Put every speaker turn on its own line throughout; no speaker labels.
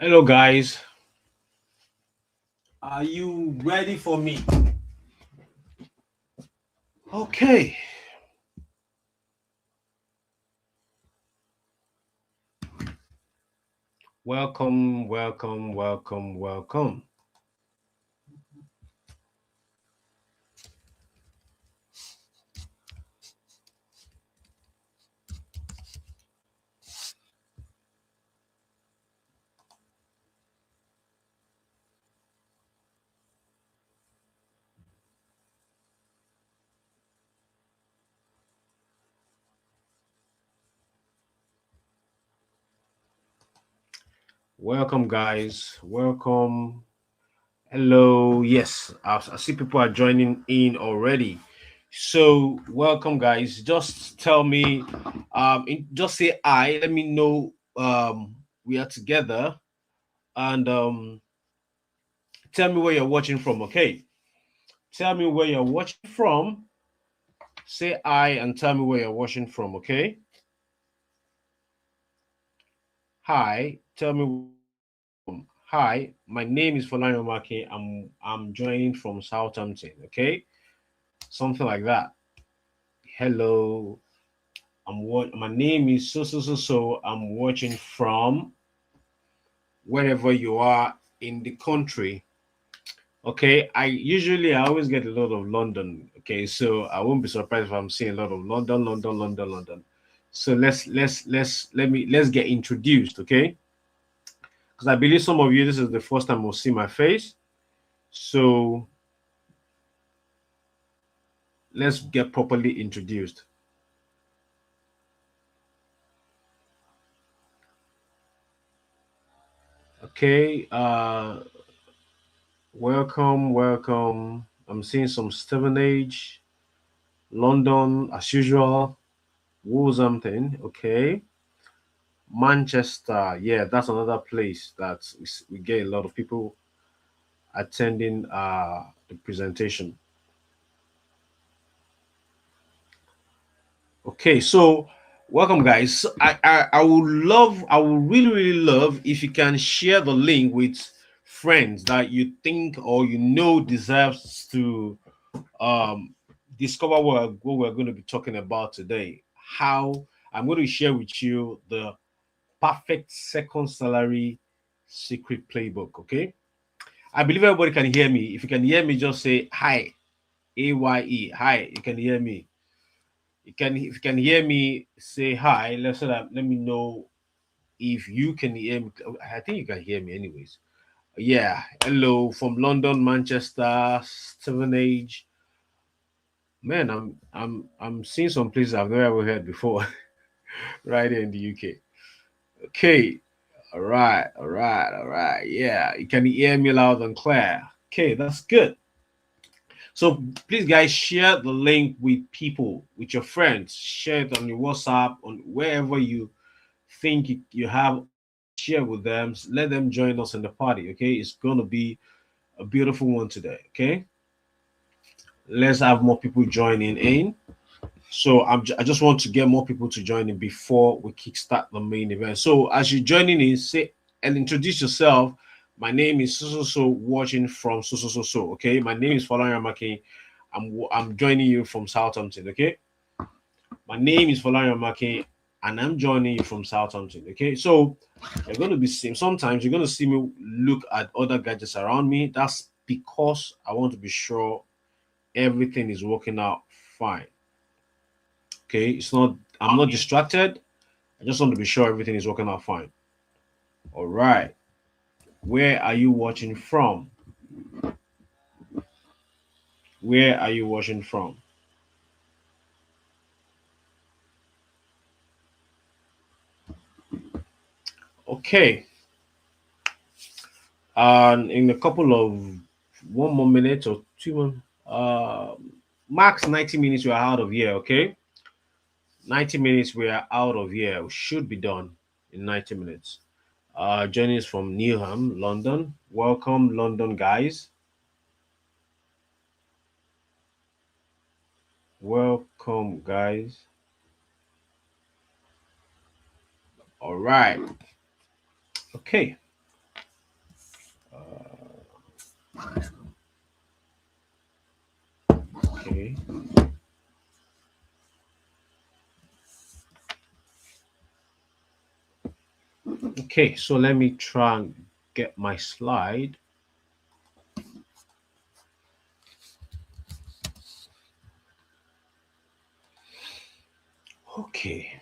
Hello, guys. Are you ready for me? Okay. Welcome, welcome, welcome, welcome. Welcome, guys. Welcome. Hello. Yes, I see people are joining in already. So, welcome, guys. Just tell me, just say I. Let me know we are together, and tell me where you're watching from. Okay. Tell me where you're watching from. Say I and tell me where you're watching from. Okay. Hi, tell me where you're watching from. Hi, my name is Folayo Maki. I'm joining from Southampton. Okay, something like that. Hello, I'm what my name is so. I'm watching from wherever you are in the country. Okay, I always get a lot of London. Okay, so I won't be surprised if I'm seeing a lot of London. So let's get introduced. Okay, because I believe some of you this is the first time will see my face. So let's get properly introduced. Okay, welcome. I'm seeing some Stephen Age, London as usual, Wolverhampton. Okay, Manchester. Yeah, that's another place that we get a lot of people attending the presentation. Okay, so welcome, guys. I would really love if you can share the link with friends that you think or you know deserves to um discover what we're going to be talking about today. How I'm going to share with you the perfect second salary secret playbook. Okay, I believe everybody can hear me. If you can hear me, just say hi, AYE. Hi, you can hear me. If you can hear me, say hi. Let me know if you can hear me. I think you can hear me anyways. Yeah. Hello from London, Manchester, Stevenage. Man, I'm seeing some places I've never heard before, right here in the UK. Okay. All right. Yeah, you can hear me loud and clear. Okay, that's good. So please, guys, share the link with people, with your friends. Share it on your WhatsApp, on wherever you think you have. Share with them. Let them join us in the party. Okay, it's gonna be a beautiful one today. Okay, let's have more people joining in. So I just want to get more people to join in before we kickstart the main event. So as you're joining in, say and introduce yourself. My name is watching from So. Okay, my name is Falanya Maki. I'm joining you from Southampton. Okay, my name is Falanya Maki, and I'm joining you from Southampton. Okay, so you're going to be seeing sometimes you're going to see me look at other gadgets around me. That's because I want to be sure everything is working out fine. Okay, I'm not distracted. I just want to be sure everything is working out fine. All right. Where are you watching from? Where are you watching from? Okay. And in a couple of one more minute or two more, max 90 minutes, we're out of here. Okay. 90 minutes, we are out of here. We should be done in 90 minutes. Joining us from Newham, London. Welcome, London guys. Welcome, guys. All right. Okay. Okay. Okay, so let me try and get my slide. Okay.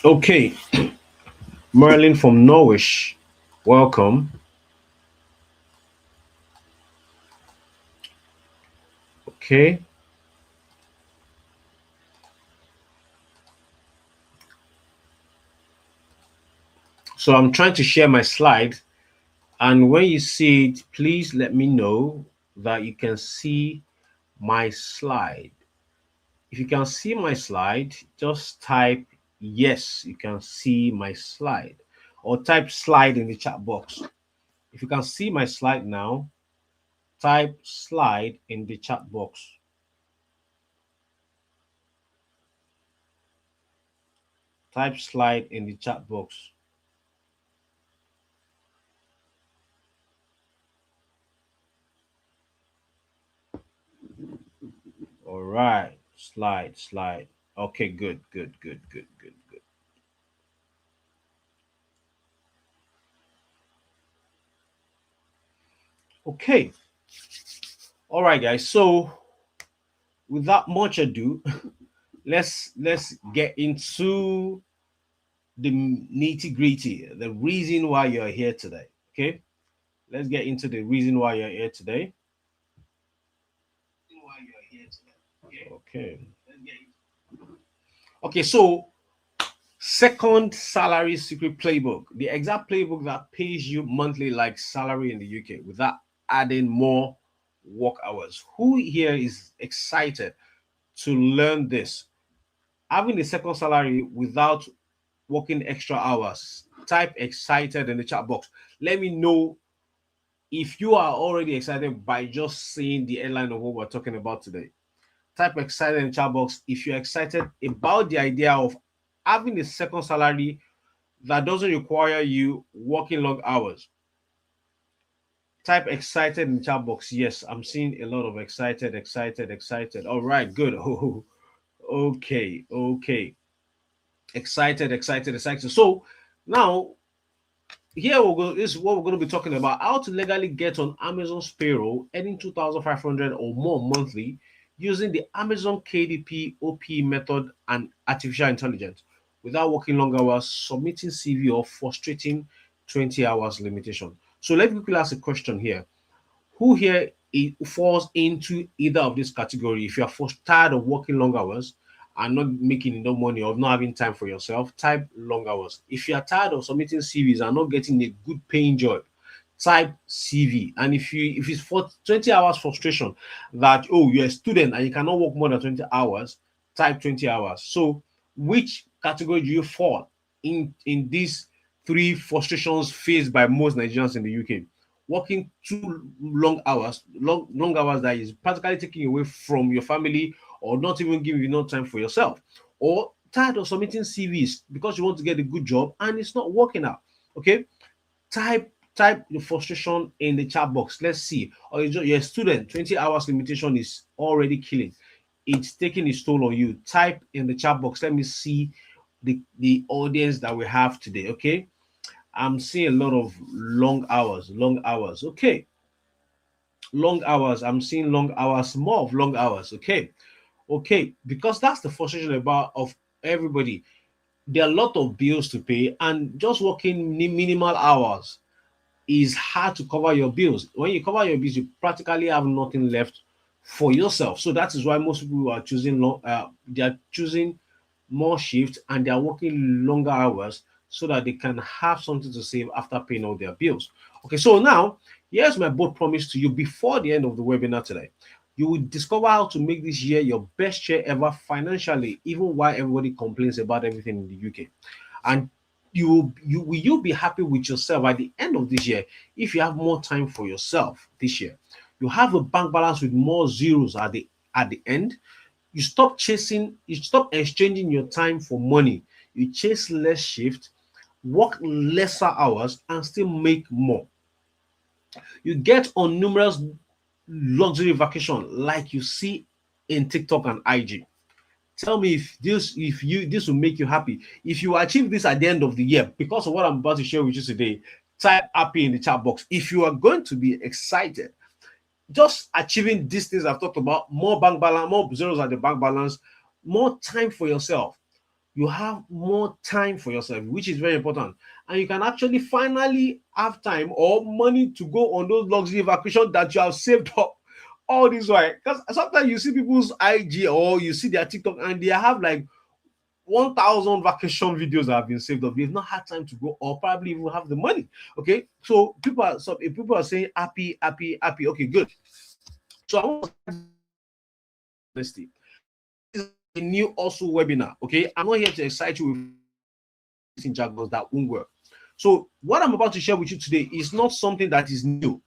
Okay. Merlin from Norwich. Welcome. Okay. So I'm trying to share my slide. And when you see it, please let me know that you can see my slide. If you can see my slide, just type yes, you can see my slide, or type slide in the chat box. If you can see my slide now, type slide in the chat box. Type slide in the chat box. All right, slide. Okay, good. Okay, all right, guys. So without much ado, let's get into the nitty gritty, the reason why you're here today. Okay, let's get into the reason why you're here today. Okay. Okay, so second salary secret playbook, the exact playbook that pays you monthly like salary in the UK without adding more work hours. Who here is excited to learn this? Having the second salary without working extra hours. Type excited in the chat box. Let me know if you are already excited by just seeing the headline of what we're talking about today. Type excited in the chat box if you're excited about the idea of having a second salary that doesn't require you working long hours. Type excited in the chat box. Yes, I'm seeing a lot of excited. All right, good. Oh, okay. Excited. So now here we'll go. This is what we're going to be talking about: how to legally get on Amazon's payroll, earning 2,500 or more monthly, using the Amazon KDP OP method and artificial intelligence, without working long hours, submitting CV, or frustrating 20 hours limitation. So let me quickly ask a question here: who here falls into either of this category? If you are forced, tired of working long hours and not making enough money or not having time for yourself, type long hours. If you are tired of submitting CVs and not getting a good paying job, type CV. And if it's for 20 hours frustration that, oh, you're a student and you cannot work more than 20 hours, type 20 hours. So which category do you fall in these three frustrations faced by most Nigerians in the UK? Working too long hours that is practically taking you away from your family or not even giving you enough time for yourself, or tired of submitting CVs because you want to get a good job and it's not working out. Okay, type the frustration in the chat box. Let's see. Or you're a student, 20 hours limitation is already killing. It's taking its toll on you. Type in the chat box. Let me see the audience that we have today. Okay. I'm seeing a lot of long hours. Okay. Long hours. I'm seeing long hours, more of long hours. Okay. Because that's the frustration about of everybody. There are a lot of bills to pay, and just working minimal hours is hard to cover your bills. When you cover your bills, you practically have nothing left for yourself. So that is why most people are choosing they are choosing more shifts and they are working longer hours so that they can have something to save after paying all their bills. Okay, so now here's my bold promise to you before the end of the webinar today. You will discover how to make this year your best year ever financially, even while everybody complains about everything in the UK. And will you be happy with yourself at the end of this year if you have more time for yourself this year? You have a bank balance with more zeros at the end. You stop chasing, you stop exchanging your time for money. You chase less shift, work lesser hours, and still make more. You get on numerous luxury vacation like you see in TikTok and IG. Tell me if this will make you happy. If you achieve this at the end of the year, because of what I'm about to share with you today, type happy in the chat box. If you are going to be excited, just achieving these things I've talked about, more bank balance, more zeros at the bank balance, more time for yourself. You have more time for yourself, which is very important. And you can actually finally have time or money to go on those luxury vacations that you have saved up all this while. Because sometimes you see people's IG or you see their TikTok and they have like 1,000 vacation videos that have been saved up. They've not had time to go or probably even have the money. Okay, so people are saying happy, happy, happy. Okay, good. So I want to start a new also webinar. Okay, I'm not here to excite you with jargons that won't work. So what I'm about to share with you today is not something that is new.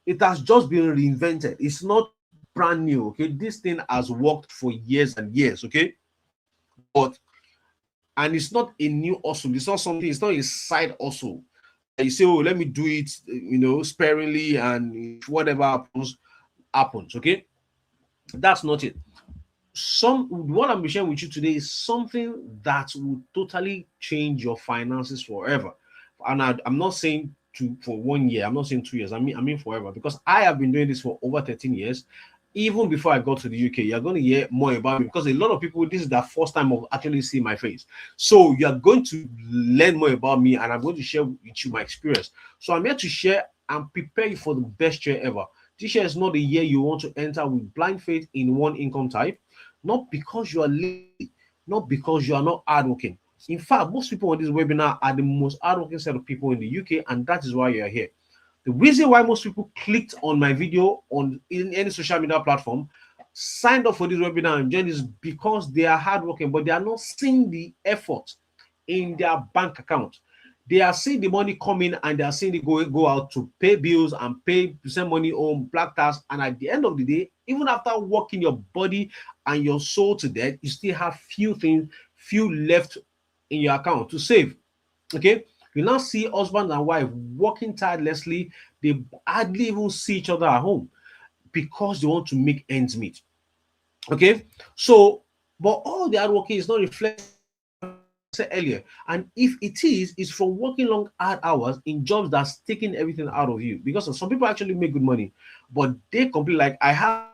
It has just been reinvented. It's not brand new. Okay, this thing has worked for years and years. Okay, but and it's not a new hustle. It's not something. It's not a side hustle. You say, oh, let me do it, sparingly, and whatever happens. Okay, that's not it. What I'm sharing with you today is something that will totally change your finances forever. And I'm not saying for 1 year. I'm not saying 2 years. I mean forever, because I have been doing this for over 13 years. Even before I got to the UK, you're going to hear more about me, because a lot of people, this is their first time of actually seeing my face. So you're going to learn more about me, and I'm going to share with you my experience. So I'm here to share and prepare you for the best year ever. This year is not the year you want to enter with blind faith in one income type, not because you are lazy, not because you are not hardworking. In fact, most people on this webinar are the most hardworking set of people in the UK, and that is why you are here. The reason why most people clicked on my video in any social media platform, signed up for this webinar and joined is because they are hardworking, but they are not seeing the effort in their bank account. They are seeing the money come in and they are seeing it go out to pay bills and send money home, black tax. And at the end of the day, even after working your body and your soul to death, you still have few left in your account to save. Okay. You now see husband and wife working tirelessly. They hardly even see each other at home because they want to make ends meet. Okay. So, but all the hard working is not reflected earlier, and if it is, it's from working long hard hours in jobs that's taking everything out of you. Because some people actually make good money, but they complain. Like I have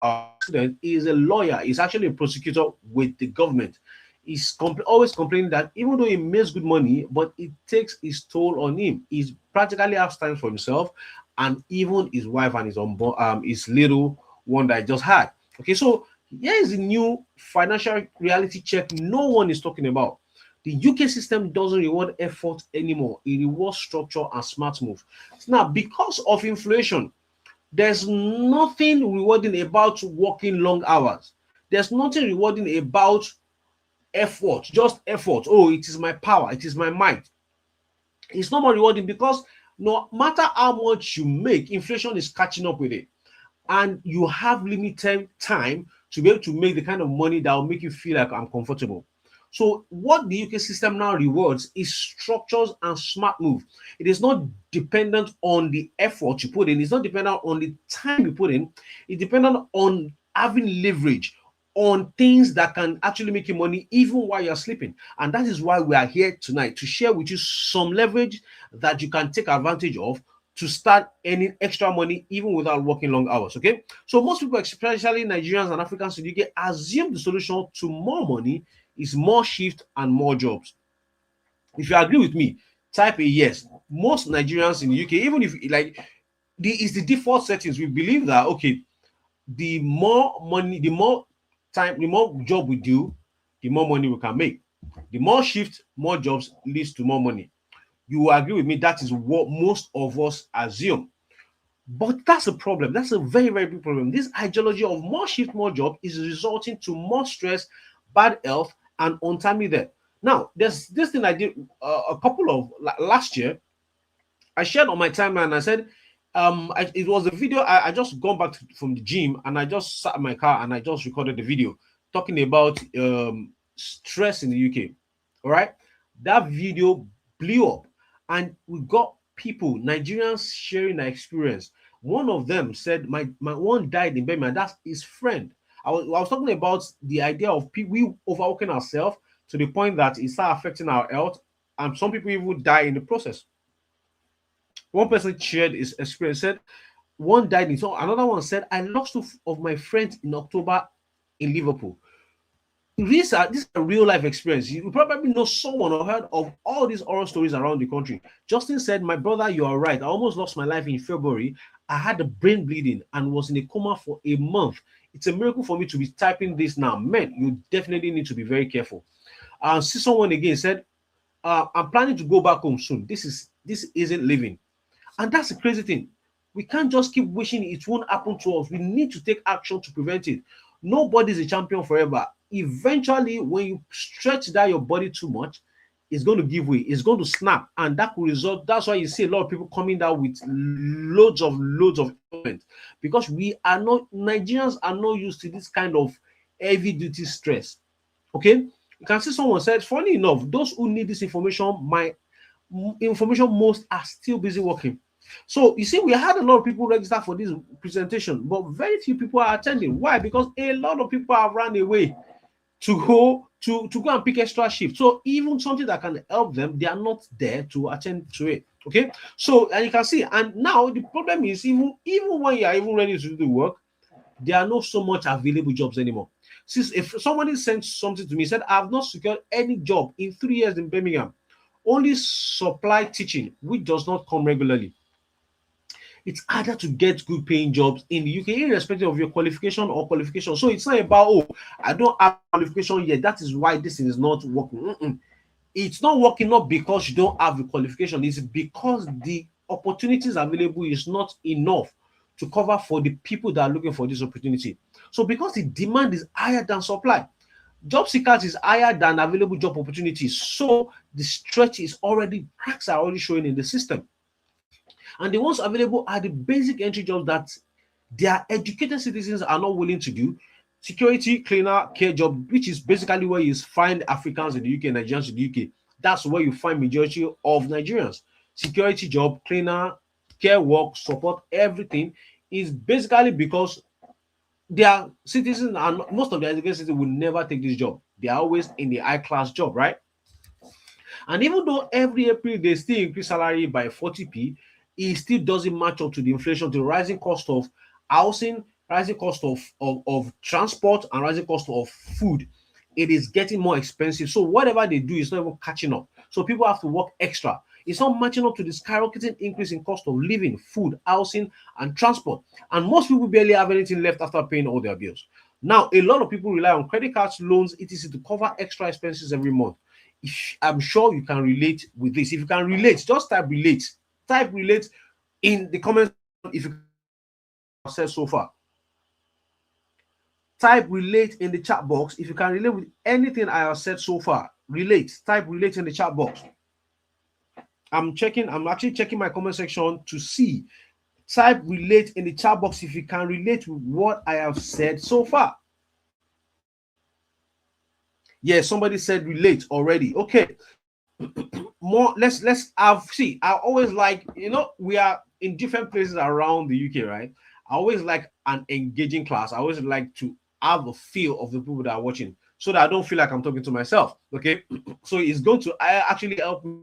a student, is a lawyer, he's actually a prosecutor with the government. He's always complaining that even though he makes good money, but it takes its toll on him. He's practically has time for himself and even his wife and his little one that I just had. Okay, so here is a new financial reality check no one is talking about. The UK system doesn't reward effort anymore. It rewards structure and smart move. Now, because of inflation, there's nothing rewarding about working long hours. There's nothing rewarding about effort, just effort. Oh, it is my power, it is my might. It's not more rewarding because no matter how much you make, inflation is catching up with it. And you have limited time to be able to make the kind of money that will make you feel like I'm comfortable. So what the UK system now rewards is structures and smart move. It is not dependent on the effort you put in. It's not dependent on the time you put in. It's dependent on having leverage on things that can actually make you money even while you're sleeping. And that is why we are here tonight, to share with you some leverage that you can take advantage of to start earning extra money even without working long hours. Okay, so most people, especially Nigerians and Africans in the UK, assume the solution to more money is more shift and more jobs. If you agree with me, type a yes. Most Nigerians in the UK, even if it's the default settings, we believe that okay, the more money, the more time, the more job we do, the more money we can make. The more shift, more jobs leads to more money. You will agree with me, that is what most of us assume. But that's a problem. That's a very, very big problem. This ideology of more shift, more job is resulting to more stress, bad health, and untimely death. Now, there's this thing I did a couple of last year. I shared on my timeline. I said, it was a video. I just gone back from the gym and I just sat in my car and I just recorded the video talking about stress in the UK. All right, that video blew up, and we got people, Nigerians, sharing their experience. One of them said, "My one died in Birmingham. That's his friend." I was talking about the idea of people we overworking ourselves to the point that it start affecting our health, and some people even die in the process. One person shared his experience, said one died in so another one said, I lost two of my friends in October in Liverpool. These are real life experience. You probably know someone or heard of all these horror stories around the country. Justin said, my brother, you are right. I almost lost my life in February. I had a brain bleeding and was in a coma for a month. It's a miracle for me to be typing this now. Man, you definitely need to be very careful. See someone again said, I'm planning to go back home soon. This isn't living. And that's the crazy thing. We can't just keep wishing it won't happen to us. We need to take action to prevent it. Nobody's a champion forever. Eventually, when you stretch that your body too much, it's going to give way. It's going to snap, and that will result. That's why you see a lot of people coming down with loads of ailments, because we are not Nigerians are not used to this kind of heavy duty stress. Okay, you can see someone said, funny enough, those who need this information, my information most are still busy working. So you see, we had a lot of people register for this presentation, but very few people are attending. Why? Because a lot of people have run away to go and pick extra shift. So even something that can help them, they are not there to attend to it. Okay. So and you can see, and now the problem is even when you are even ready to do the work, there are not so much available jobs anymore. Since if somebody sent something to me, said, I have not secured any job in 3 years in Birmingham, only supply teaching, which does not come regularly. It's harder to get good paying jobs in the UK, irrespective of your qualification or qualification. So it's not about, oh, I don't have qualification yet. That is why this is not working. It's not working not because you don't have the qualification. It's because the opportunities available is not enough to cover for the people that are looking for this opportunity. So because the demand is higher than supply, job seekers is higher than available job opportunities. So the stretch is already, cracks are already showing in the system. And the ones available are the basic entry jobs that their educated citizens are not willing to do. Security, cleaner, care job, which is basically where you find Africans in the UK, Nigerians in the UK. That's where you find majority of Nigerians. Security job, cleaner, care work, support, everything is basically because their citizens and most of their educated citizens will never take this job. They are always in the high class job, right? And even though every April they still increase salary by 40p, it still doesn't match up to the inflation, to the rising cost of housing, rising cost of transport, and rising cost of food. It is getting more expensive. So whatever they do is not even catching up. So people have to work extra. It's not matching up to the skyrocketing increase in cost of living, food, housing, and transport. And most people barely have anything left after paying all their bills. Now, a lot of people rely on credit cards, loans, etc. to cover extra expenses every month. I'm sure you can relate with this. If you can relate, just type relate. Type relate in the comments if you said so far. Type relate in the chat box if you can relate with anything I have said so far. Relate. Type relate in the chat box. I'm actually checking my comment section to see. Type relate in the chat box if you can relate with what I have said so far. Yeah, somebody said relate already. Okay. More let's have see. I always like, we are in different places around the UK, right? I always like an engaging class. I always like to have a feel of the people that are watching so that I don't feel like I'm talking to myself. Okay. So it's going to actually help me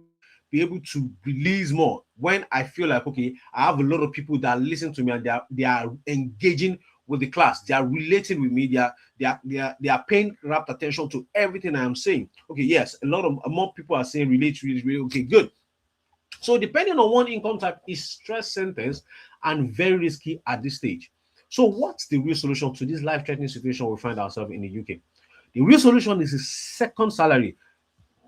be able to release more when I feel like, okay, I have a lot of people that listen to me and they are engaging with the class. They are relating with me. They are paying rapt attention to everything I am saying. Okay, yes, a lot of more people are saying relate, really, really. Okay, good. So depending on one income type is stress sentence and very risky at this stage. So what's the real solution to this life-threatening situation we find ourselves in the UK? The real solution is a second salary.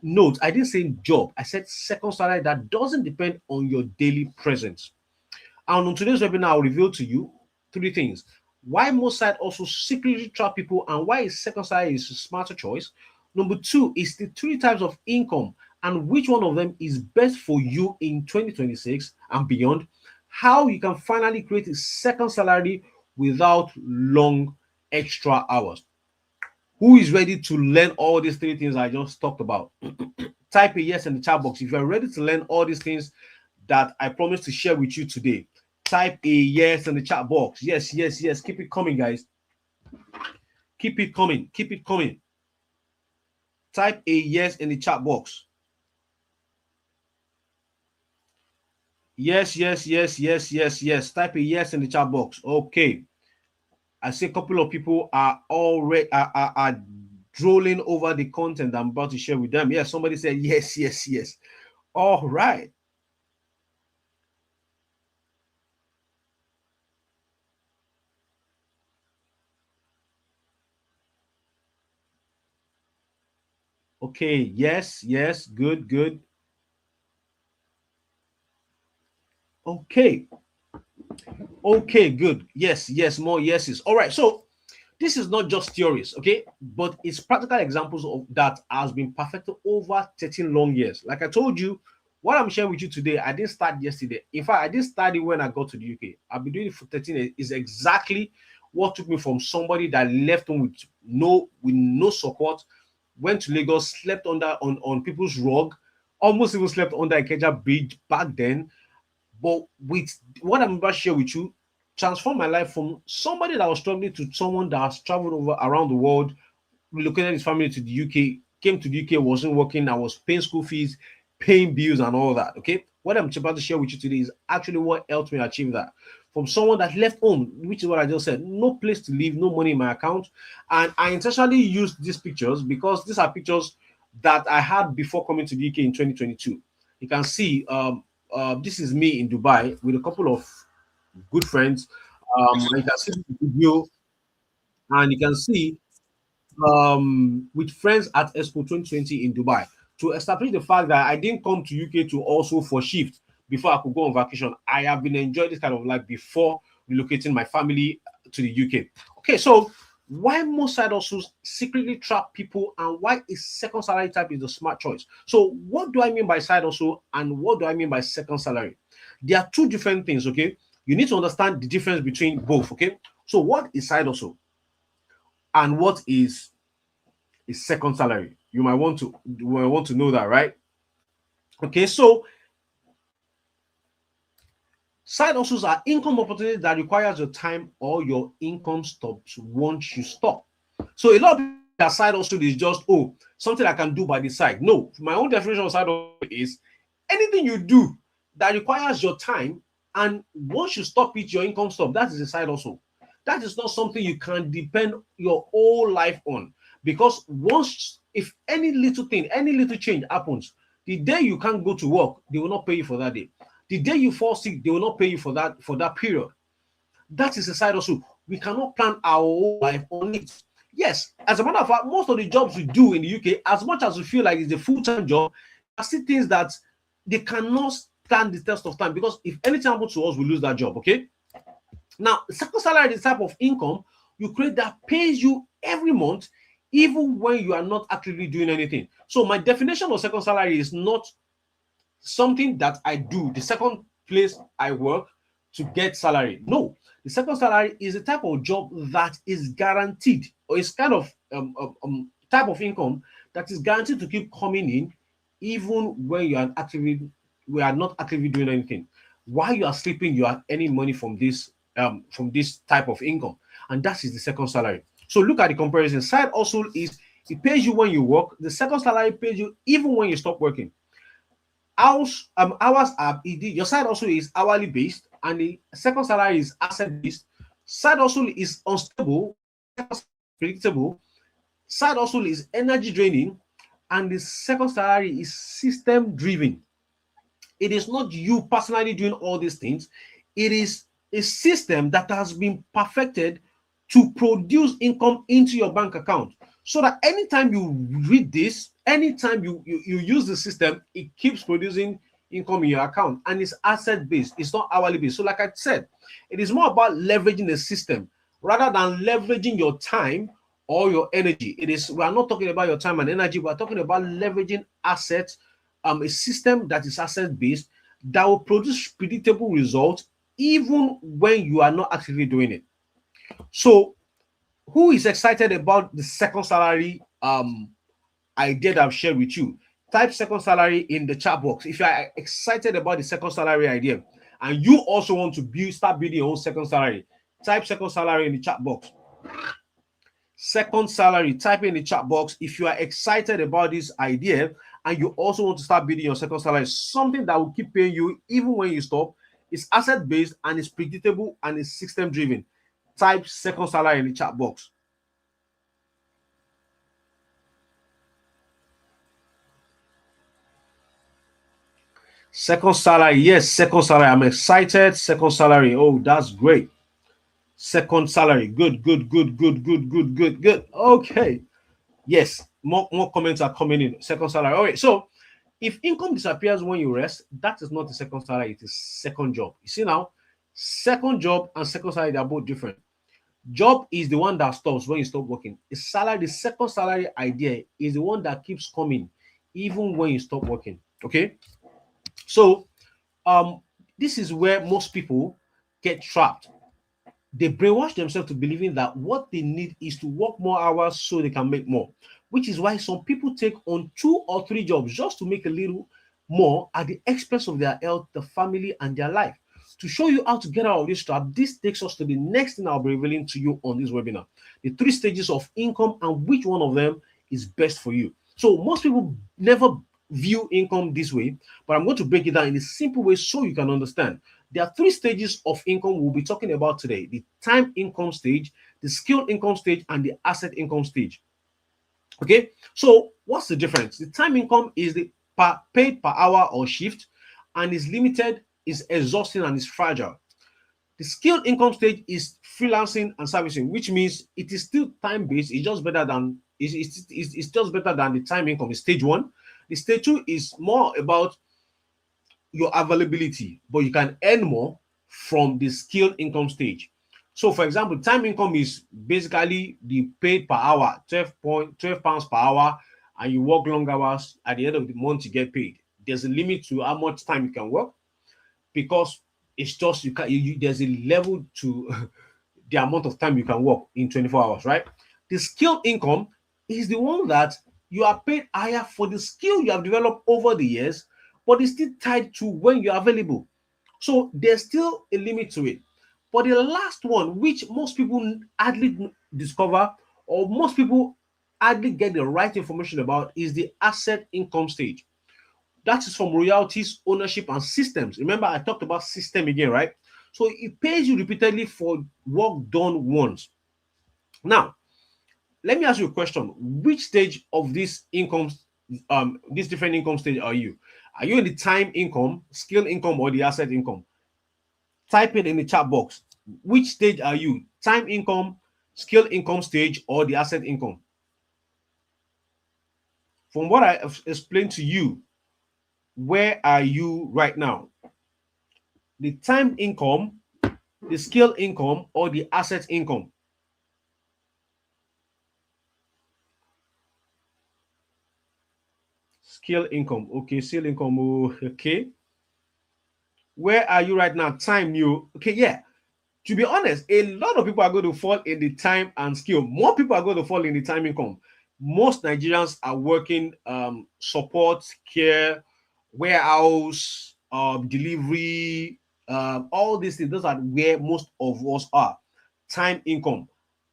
Note, I didn't say job. I said second salary that doesn't depend on your daily presence. And on today's webinar, I'll reveal to you 3 things. Why most sites also secretly trap people and why second salary is a smarter choice. Number two is the three types of income and which one of them is best for you in 2026 and beyond. How you can finally create a second salary without long extra hours. Who is ready to learn all these three things I just talked about? Type a yes in the chat box if you are ready to learn all these things that I promised to share with you today. Type a yes in the chat box. Yes, yes, yes. Keep it coming, guys. Keep it coming. Keep it coming. Type a yes in the chat box. Yes, yes, yes, yes, yes, yes. Type a yes in the chat box. Okay. I see a couple of people are already are drooling over the content I'm about to share with them. Yes, somebody said yes, yes, yes. All right. Okay, yes, yes, good, good. Okay, okay, good. Yes, yes, more yeses. All right, so this is not just theories, okay, but it's practical examples of that has been perfected over 13 long years. Like I told you, what I'm sharing with you today, I didn't start yesterday. In fact, I didn't start it when I got to the UK. I've been doing it for 13 years. Is exactly what took me from somebody that left home with no support, went to Lagos, slept on people's rug, almost even slept under a Ikeja bridge back then. But with what I'm about to share with you, transform my life from somebody that was struggling to someone that has traveled over around the world, relocated his family to the UK, came to the UK, wasn't working, I was paying school fees, paying bills, and all that. Okay. What I'm about to share with you today is actually what helped me achieve that. From someone that left home, which is what I just said, no place to live, no money in my account. And I intentionally used these pictures because these are pictures that I had before coming to the UK in 2022. You can see this is me in Dubai with a couple of good friends. You can see the video, and you can see with friends at Expo 2020 in Dubai to establish the fact that I didn't come to UK to also for shift before I could go on vacation. I have been enjoying this kind of life before relocating my family to the UK. Okay, so why most side hustles secretly trap people and why is second salary type is the smart choice. So what do I mean by side hustle and what do I mean by second salary? There are two different things, okay? You need to understand the difference between both, okay? So what is side hustle and what is second salary? You might want to know that, right? Okay, so side hustles are income opportunities that requires your time or your income stops once you stop. So a lot of people that side hustle is just something I can do by the side. No, my own definition of side hustle is anything you do that requires your time, and once you stop it, your income stop. That is a side hustle. That is not something you can depend your whole life on, because once if any little thing, any little change happens, the day you can't go to work, they will not pay you for that day. The day you fall sick, they will not pay you for that period. That is a side hustle. We cannot plan our whole life on it. Yes, as a matter of fact, most of the jobs we do in the UK, as much as we feel like it's a full-time job, are still things that they cannot stand the test of time, because if anything happens to us, we lose that job. Okay. Now, second salary is the type of income you create that pays you every month, even when you are not actively doing anything. So my definition of second salary is not something that I do, the second place I work to get salary. No, the second salary is a type of job that is guaranteed, or is kind of type of income that is guaranteed to keep coming in, even when we are not actively doing anything. While you are sleeping, you are earning money from this type of income, and that is the second salary. So look at the comparison. Side also is it pays you when you work. The second salary pays you even when you stop working. Hours are your side also is hourly based, and the second salary is asset based. Side also is unstable, predictable. Side also is energy draining, and the second salary is system driven. It is not you personally doing all these things. It is a system that has been perfected to produce income into your bank account, so that anytime you read this, anytime you use the system, it keeps producing income in your account, and it's asset based, it's not hourly based. So like I said, it is more about leveraging the system rather than leveraging your time all your energy. We are not talking about your time and energy, we are talking about leveraging assets, a system that is asset based, that will produce predictable results even when you are not actively doing it. So who is excited about the second salary idea that I've shared with you? Type second salary in the chat box if you are excited about the second salary idea and you also want to start building your own second salary. Type second salary in the chat box. Second salary, type in the chat box if you are excited about this idea and you also want to start building your second salary, something that will keep paying you even when you stop. It's asset based and it's predictable and it's system driven. Type second salary in the chat box. Second salary, yes, second salary. I'm excited. Second salary. Oh, that's great. Second salary. Good. Okay. Yes, more comments are coming in. Second salary. All right. So if income disappears when you rest, that is not a second salary, it is second job. You see now, second job and second salary, they are both different. Job is the one that stops when you stop working. The second salary idea is the one that keeps coming even when you stop working. Okay. So this is where most people get trapped. They brainwash themselves to believing that what they need is to work more hours so they can make more, which is why some people take on 2 or 3 jobs just to make a little more at the expense of their health, the family, and their life. To show you how to get out of this trap, this takes us to the next thing I'll be revealing to you on this webinar: the 3 stages of income and which one of them is best for you. So most people never view income this way, but I'm going to break it down in a simple way so you can understand. There are 3 stages of income we'll be talking about today: the time income stage, the skill income stage, and the asset income stage. Okay, so what's the difference? The time income is the paid per hour or shift and is limited, is exhausting, and is fragile. The skill income stage is freelancing and servicing, which means it is still time based. It's just better than it's just better than the time income. Is stage 1. The stage 2 is more about your availability, but you can earn more from the skill income stage. So, for example, time income is basically the paid per hour, 12 pounds per hour, and you work long hours. At the end of the month, you get paid. There's a limit to how much time you can work because it's just there's a level to the amount of time you can work in 24 hours, right? The skill income is the one that you are paid higher for the skill you have developed over the years, but it's still tied to when you're available. So there's still a limit to it. But the last one, which most people hardly discover or most people hardly get the right information about, is the asset income stage. That is from royalties, ownership, and systems. Remember, I talked about system again, right? So it pays you repeatedly for work done once. Now, let me ask you a question. Which stage of this this different income stage are you? Are you in the time income, skill income, or the asset income? Type it in the chat box. Which stage are you? Time income, skill income stage, or the asset income? From what I have explained to you, where are you right now? The time income, the skill income, or the asset income? Skill income. Okay, skill income. Okay. Where are you right now? Time you. Okay, yeah. To be honest, a lot of people are going to fall in the time and skill. More people are going to fall in the time income. Most Nigerians are working support, care, warehouse, delivery, all these things. Those are where most of us are. Time income.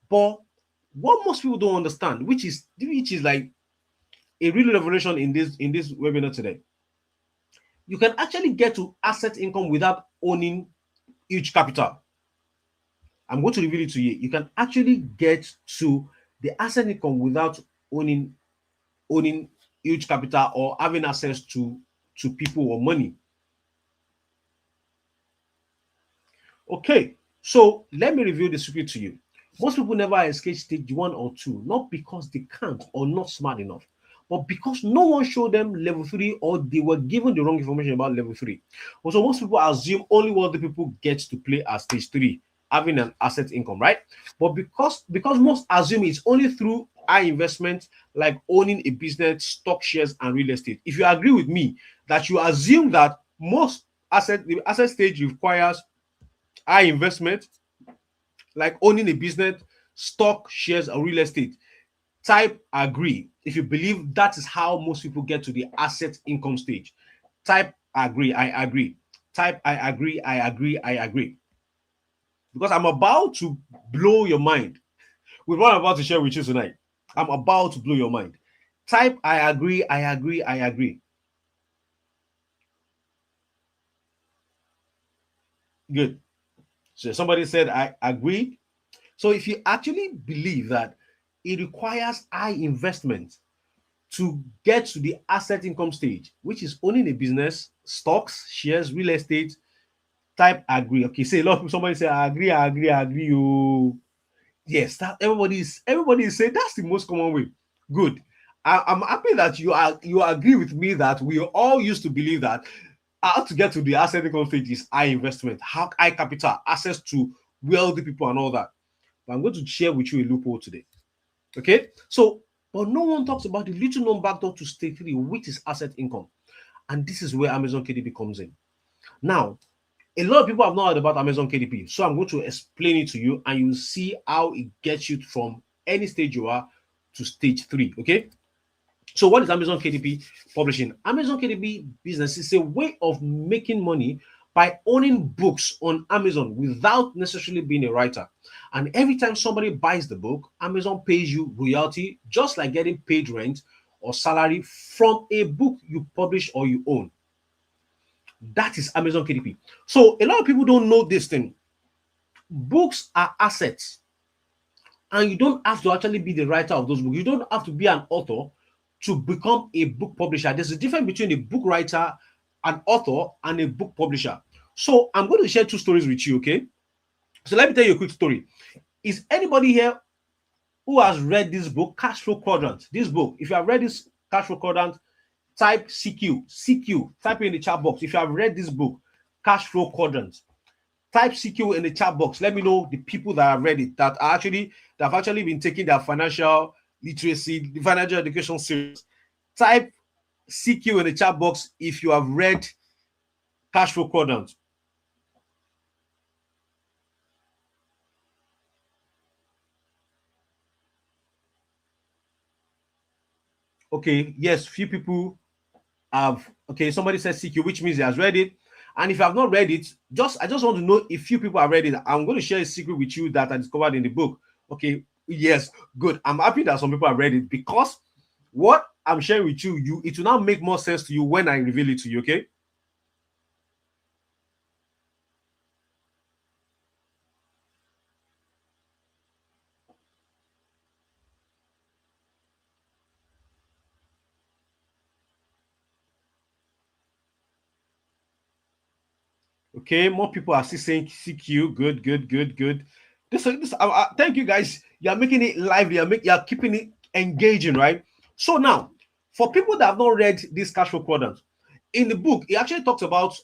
But what most people don't understand, which is like a real revelation in this webinar today, you can actually get to asset income without owning huge capital. I'm going to reveal it to you. You can actually get to the asset income without owning huge capital or having access to people or money. Okay, so let me reveal the secret to you. Most people never escape stage 1 or 2, not because they can't or not smart enough, but because no one showed them level 3 or they were given the wrong information about level 3. Also, most people assume only wealthy people get to play at stage 3. having an asset income, right? But because most assume it's only through high investment like owning a business, stock shares, and real estate. If you agree with me that you assume that the asset stage requires high investment like owning a business, stock shares, or real estate, type agree. If you believe that is how most people get to the asset income stage, type agree. I agree. Type I agree. I agree. I agree. Because I'm about to blow your mind with what I'm about to share with you tonight. I'm about to blow your mind. Type I agree. I agree. I agree. Good. So somebody said I agree. So if you actually believe that it requires high investment to get to the asset income stage, which is owning a business, stocks, shares, real estate, type agree. Okay, say a lot of people, somebody say I agree, I agree, I agree. Oh, yes, that everybody is saying that's the most common way. Good. I'm happy that you agree with me that we all used to believe that how to get to the asset income stage is high investment, high capital, access to wealthy people, and all that. But I'm going to share with you a loophole today. Okay, so but no one talks about the little known backdoor to stage three, which is asset income, and this is where Amazon KDP comes in. Now, a lot of people have not heard about Amazon KDP, so I'm going to explain it to you, and you see how it gets you from any stage you are to stage three. Okay, so what is Amazon KDP publishing? Amazon KDP business is a way of making money by owning books on Amazon without necessarily being a writer. And every time somebody buys the book, Amazon pays you royalty, just like getting paid rent or salary from a book you publish or you own. That is Amazon KDP. So a lot of people don't know this thing. Books are assets, and you don't have to actually be the writer of those books. You don't have to be an author to become a book publisher. There's a difference between a book writer, an author, and a book publisher. So I'm going to share two stories with you, okay? So let me tell you a quick story. Is anybody here who has read this book, Cash Flow Quadrant? This book, if you have read this Cash Flow Quadrant, type CQ, type in the chat box. If you have read this book, Cash Flow Quadrant, type CQ in the chat box. Let me know the people that have read it, that have actually been taking their financial literacy, the financial education series. Type CQ in the chat box if you have read Cash Flow Quadrant. Okay, yes, few people have. Okay, somebody says CQ, which means he has read it. And if you have not read it, I just want to know if few people have read it. I'm going to share a secret with you that I discovered in the book. Okay, yes, good. I'm happy that some people have read it, because what I'm sharing with you, it will now make more sense to you when I reveal it to you. Okay. Okay, more people are still saying CQ. Good, good, good, good. Thank you guys. You are making it lively. You are keeping it engaging, right? So now, for people that have not read this cash flow quadrant, in the book, it actually talks about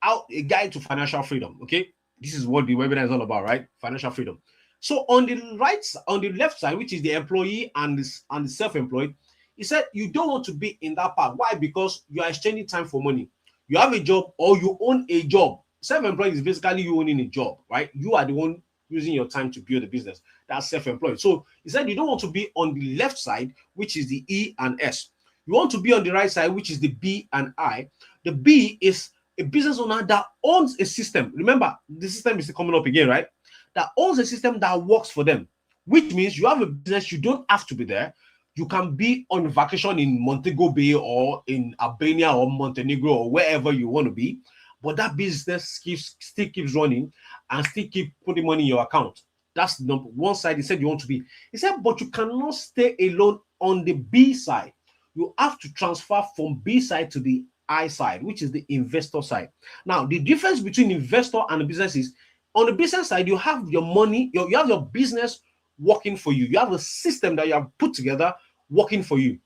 how a guide to financial freedom. Okay, this is what the webinar is all about, right? Financial freedom. So on the left side, which is the employee and the self-employed, he said you don't want to be in that part. Why? Because you are exchanging time for money. You have a job or you own a job. Self-employed is basically you owning a job, right? You are the one using your time to build a business. That's self-employed. So he said you don't want to be on the left side, which is the E and S. You want to be on the right side, which is the B and I. The B is a business owner that owns a system. Remember, the system is coming up again, right? That owns a system that works for them, which means you have a business, you don't have to be there. You can be on vacation in Montego Bay or in Albania or Montenegro or wherever you want to be, but that business still keeps running and still keep putting money in your account. That's the number one side. He said you want to be. He said, but you cannot stay alone on the B side. You have to transfer from B side to the I side, which is the investor side. Now, the difference between investor and the business is on the business side, you have your money, you have your business working for you. You have a system that you have put together working for you.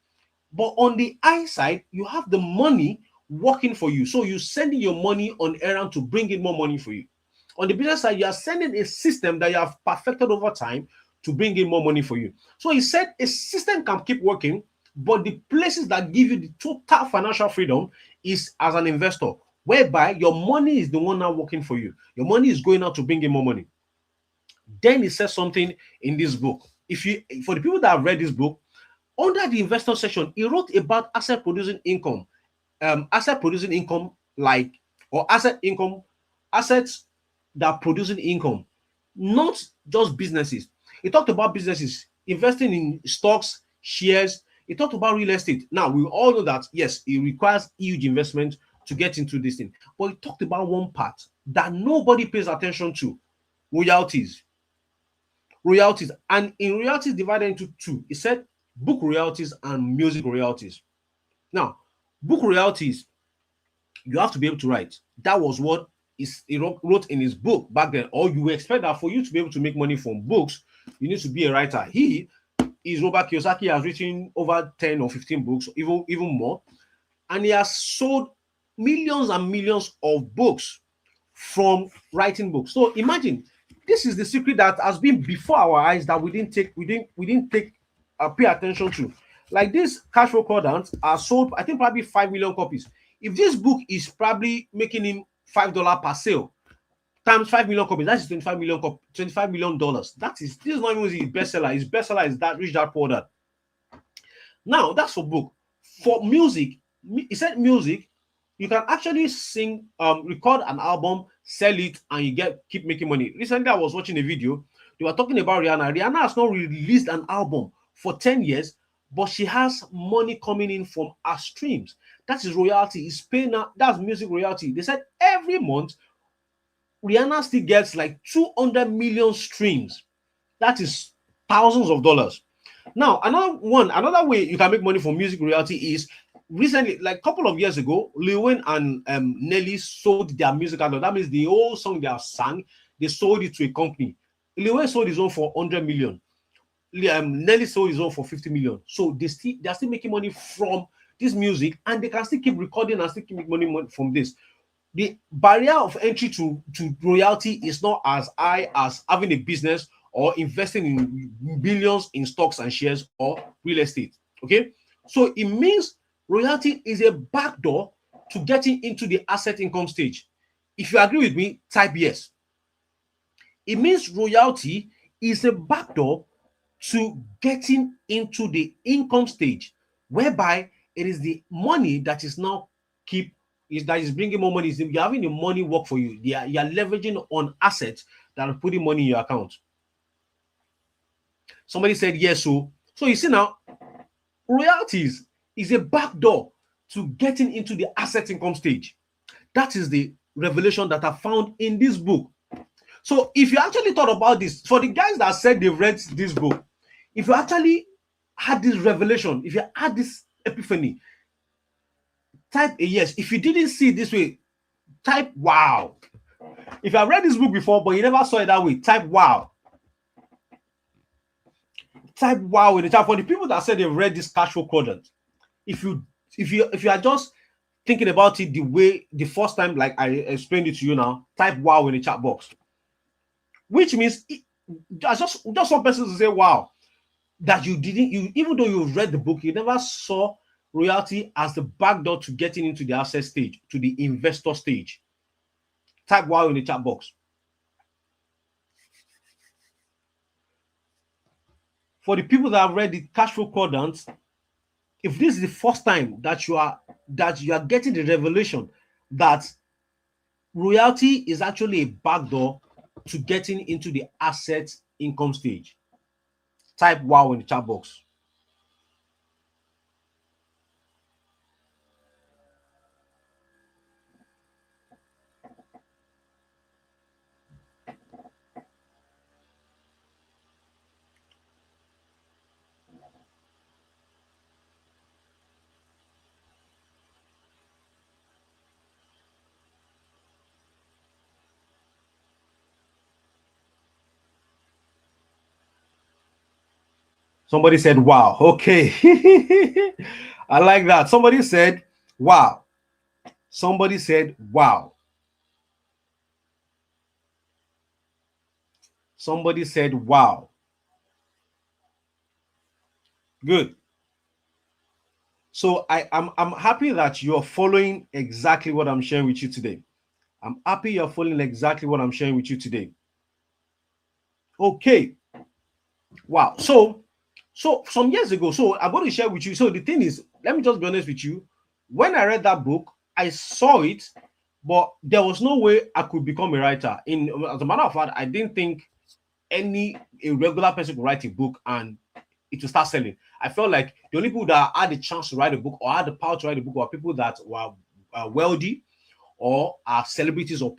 But on the I side, you have the money working for you. So you're sending your money on errand to bring in more money for you. On the business side, you are sending a system that you have perfected over time to bring in more money for you. So he said a system can keep working, but the places that give you the total financial freedom is as an investor, whereby your money is the one now working for you. Your money is going out to bring in more money. Then he says something in this book. If you, for the people that have read this book, under the investor section, he wrote about asset producing income, asset producing income, like, or asset income, assets that are producing income, not just businesses. He talked about businesses investing in stocks, shares. He talked about real estate. Now we all know that yes, it requires huge investment to get into this thing, but he talked about one part that nobody pays attention to: royalties. Royalties, and in royalties divided into two. He said book royalties and music royalties. Now, book royalties, you have to be able to write. That was what he wrote in his book back then. Or you expect that for you to be able to make money from books, you need to be a writer. He is Robert Kiyosaki, has written over 10 or 15 books, even more, and he has sold millions and millions of books from writing books. So imagine, this is the secret that has been before our eyes that we didn't pay attention to. Like this cash flow quadrant are sold, I think probably 5 million copies. If this book is probably making him $5 per sale times 5 million copies, that is 25 million $25 million. That is, this is not even his bestseller. His bestseller is that Rich Dad Poor Dad. Now that's for book. For music, he said music, you can actually sing, record an album, sell it, and you keep making money. Recently, I was watching a video. They were talking about Rihanna. Rihanna has not released an album for 10 years, but she has money coming in from her streams. That is royalty. It's paying now. That's music royalty. They said every month, Rihanna still gets like 200 million streams. That is thousands of dollars. Now, another way you can make money from music royalty is recently, like a couple of years ago, Lil Wayne and Nelly sold their music album. That means the whole song they have sang, they sold it to a company. Lil Wayne sold his own for 100 million. Nelly sold his own for 50 million. So they're still making money from this music, and they can still keep recording and still keep making money from this. The barrier of entry to royalty is not as high as having a business or investing in billions in stocks and shares or real estate. Okay, so it means royalty is a backdoor to getting into the asset income stage. If you agree with me, type yes. It means royalty is a backdoor to getting into the income stage, whereby it is the money that is now that is bringing more money. You're having the money work for you. You're leveraging on assets that are putting money in your account. Somebody said yes. So you see now, royalties is a backdoor to getting into the asset income stage. That is the revelation that I found in this book. So if you actually thought about this, for the guys that said they've read this book, if you actually had this revelation, if you had this epiphany, type a yes. If you didn't see it this way, type wow. If you have read this book before but you never saw it that way, type wow. Type wow in the chat. For the people that said they've read this cash flow quadrant, if you are just thinking about it the first time, like I explained it to you now, type wow in the chat box. Which means just one person to say wow, that you even though you've read the book, you never saw royalty as the backdoor to getting into the asset stage, to the investor stage. Type wow in the chat box. For the people that have read the cash flow quadrant, if this is the first time that you are getting the revelation that royalty is actually a backdoor to getting into the asset income stage, type wow in the chat box. Somebody said, wow. Okay. I like that. Somebody said, wow. Somebody said, wow. Somebody said, wow. Good. So I'm happy that you're following exactly what I'm sharing with you today. I'm happy you're following exactly what I'm sharing with you today. Okay. Wow. So some years ago, so I'm going to share with you. So the thing is, let me just be honest with you. When I read that book, I saw it, but there was no way I could become a writer. As a matter of fact, I didn't think a regular person could write a book and it will start selling. I felt like the only people that had the chance to write a book or had the power to write a book were people that were wealthy or are celebrities or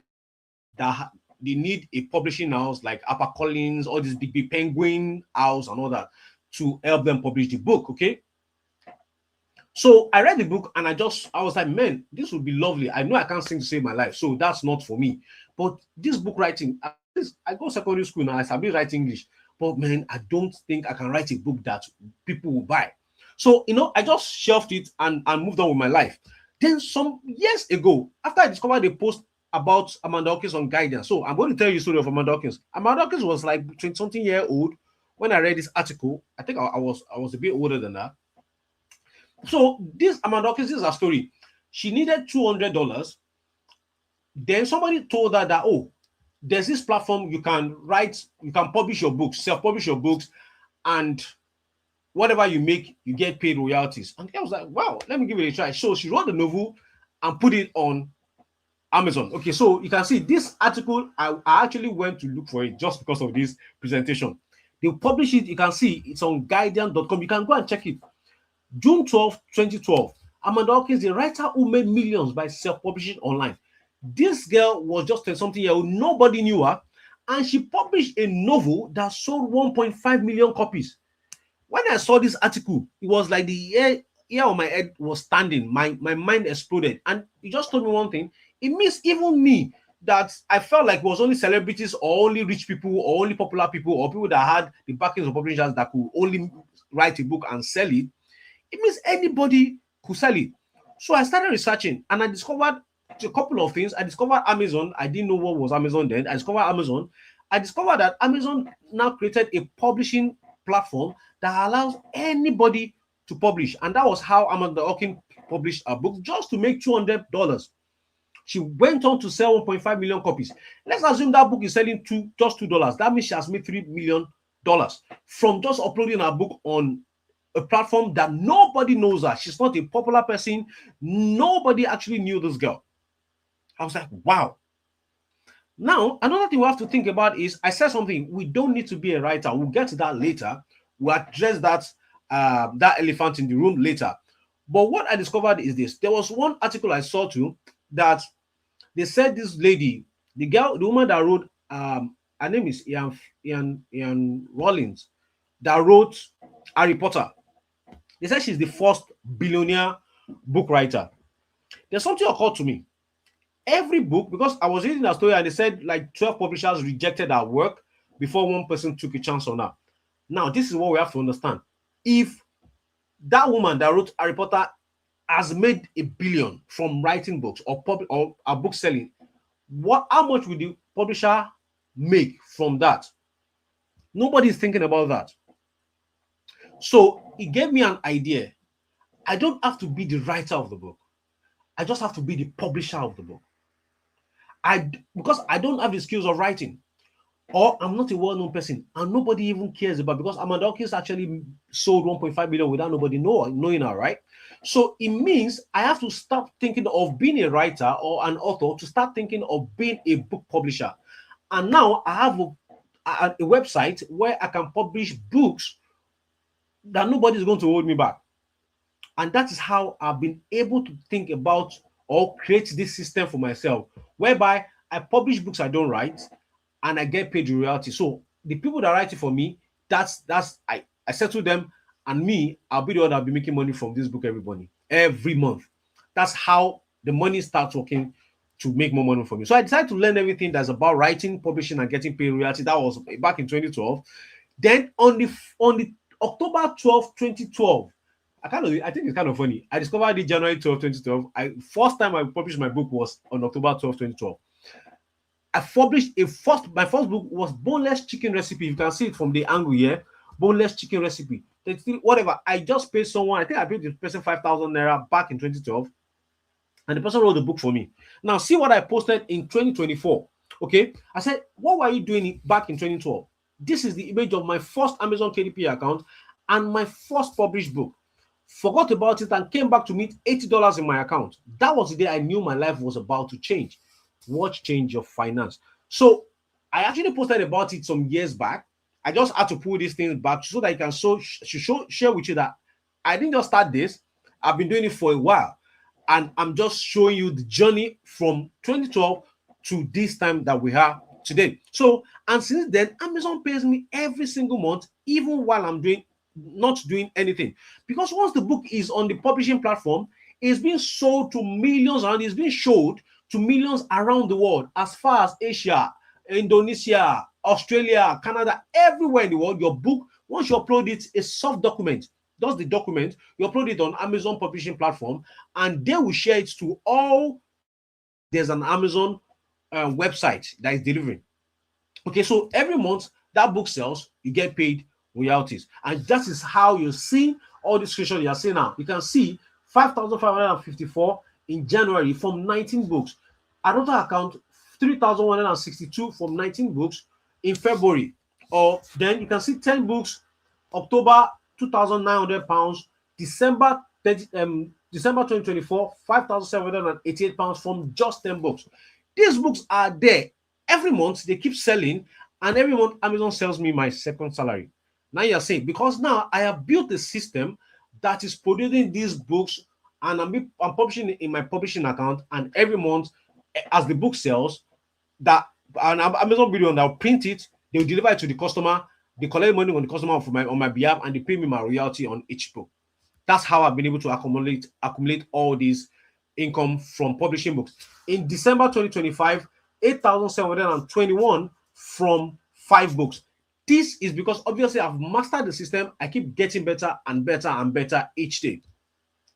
that they need a publishing house like HarperCollins, all this big Penguin house and all that to help them publish the book. Okay. So I read the book and I was like, man, this would be lovely. I know I can't sing to save my life, so that's not for me. But this book writing, I go secondary school now, I started writing English. But man, I don't think I can write a book that people will buy. So, I just shelved it and moved on with my life. Then some years ago, after I discovered a post about Amanda Hawkins on guidance. So I'm going to tell you a story of Amanda Hawkins. Amanda Hawkins was like 20-something year old when I read this article. I think I was a bit older than that. So this Amanda Hawkins, this is her story. She needed $200. Then somebody told her that, oh, there's this platform you can publish your books, self-publish your books, and whatever you make, you get paid royalties. And I was like, wow, let me give it a try. So she wrote the novel and put it on Amazon. Okay, so you can see this article, I actually went to look for it just because of this presentation. They publish it, you can see it's on guardian.com. You can go and check it. June 12, 2012, Amanda Hawkins, the writer who made millions by self-publishing online. This girl was just a something year old, nobody knew her, and she published a novel that sold 1.5 million copies. When I saw this article, it was like the ear on my head was standing. My mind exploded. And it just told me one thing. It means even me, that I felt like it was only celebrities or only rich people or only popular people or people that had the backings of publishers that could only write a book and sell it. It means anybody could sell it. So I started researching and I discovered a couple of things. I discovered Amazon. I didn't know what was Amazon then. I discovered Amazon. I discovered that Amazon now created a publishing platform that allows anybody to publish. And that was how Amanda Hawkins published a book, just to make $200. She went on to sell 1.5 million copies. Let's assume that book is selling just $2. That means she has made $3 million from just uploading her book on a platform that nobody knows her. She's not a popular person. Nobody actually knew this girl. I was like, wow. Now, another thing we have to think about is, I said something, we don't need to be a writer. We'll get to that later. We'll address that elephant in the room later. But what I discovered is this. There was one article I saw too that they said this lady, the woman that wrote, her name is Ian Rollins, that wrote Harry Potter. They said she's the first billionaire book writer. There's something occurred to me. Every book, because I was reading a story and they said like 12 publishers rejected our work before one person took a chance on her. Now, this is what we have to understand. If that woman that wrote Harry Potter has made $1 billion from writing books or a book selling, how much will the publisher make from that? Nobody is thinking about that. So it gave me an idea. I don't have to be the writer of the book. I just have to be the publisher of the book. Because I don't have the skills of writing, or I'm not a well-known person, and nobody even cares about, because Amanda Hawkins actually sold 1.5 million without nobody knowing her, right? So it means I have to stop thinking of being a writer or an author to start thinking of being a book publisher. And now I have a website where I can publish books that nobody's going to hold me back. And that is how I've been able to think about or create this system for myself, whereby I publish books I don't write and I get paid royalty. So the people that write it for me, I settle them, and me, I'll be the one that'll be making money from this book every month. That's how the money starts working to make more money for me. So I decided to learn everything that's about writing, publishing, and getting paid royalty. That was back in 2012. Then on the October 12, 2012, I think it's kind of funny. I discovered it January 12, 2012. First time I published my book was on October 12, 2012. I published my first book was boneless chicken recipe. You can see it from the angle here. Boneless chicken recipe. Whatever. I just paid someone, I think I paid the person 5,000 naira back in 2012, and the person wrote the book for me. Now, see what I posted in 2024. Okay. I said, what were you doing back in 2012? This is the image of my first Amazon KDP account and my first published book. Forgot about it and came back to meet $80 in my account. That was the day I knew my life was about to change. Watch change your finance. So I actually posted about it some years back. I just had to pull these things back so that I can share with you that I didn't just start this. I've been doing it for a while. And I'm just showing you the journey from 2012 to this time that we have today. So, and since then, Amazon pays me every single month, even while I'm not doing anything. Because once the book is on the publishing platform, it's being sold to millions and it's being showed to millions around the world, as far as Asia, Indonesia, Australia, Canada, everywhere in the world. Your book, once you upload it, a soft document. That's the document. You upload it on Amazon publishing platform, and they will share it to all. There's an Amazon website that is delivering. Okay, so every month that book sells, you get paid royalties, and that is how you see all the screenshots you are seeing now. You can see 5,554 in January from 19 books. Another account 3,162 from 19 books in February. Or then you can see 10 books, October 2,900 pounds, December 30, December 2024, 5,788 pounds from just 10 books. These books are there every month. They keep selling, and every month Amazon sells me my second salary. Now you're saying, because now I have built a system that is producing these books, and I'm publishing it in my publishing account, and every month as the book sells, that an Amazon video, they'll print it, they'll deliver it to the customer, they collect money on the customer on my behalf, and they pay me my royalty on each book. That's how I've been able to accumulate all these income from publishing books. In December 2025, 8,721 from 5 books. This is because obviously I've mastered the system. I keep getting better and better and better each day.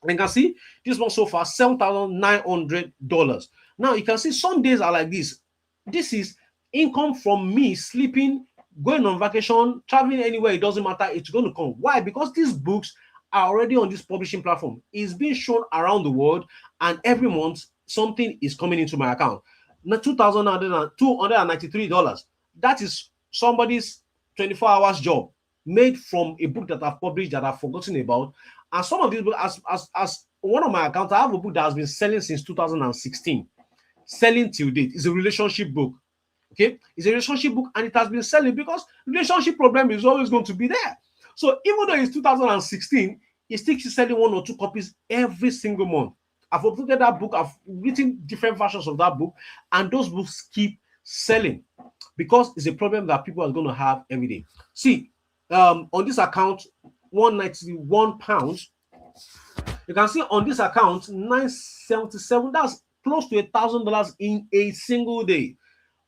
And you can see this one so far, $7,900. Now you can see some days are like this. This is income from me sleeping, going on vacation, traveling anywhere. It doesn't matter. It's going to come. Why? Because these books are already on this publishing platform. It's being shown around the world, and every month something is coming into my account. Now $2,293. That is somebody's 24 hours job made from a book that I've published that I've forgotten about. And some of these books, as one of my accounts, I have a book that has been selling since 2016, selling till date. It's a relationship book. Okay, it's a relationship book, and it has been selling because relationship problem is always going to be there. So even though it's 2016, it still keeps selling 1 or 2 copies every single month. I've uploaded that book, I've written different versions of that book, and those books keep selling because it's a problem that people are going to have every day. See, on this account, 191 pounds. You can see on this account, 977. That's close to $1,000 in a single day.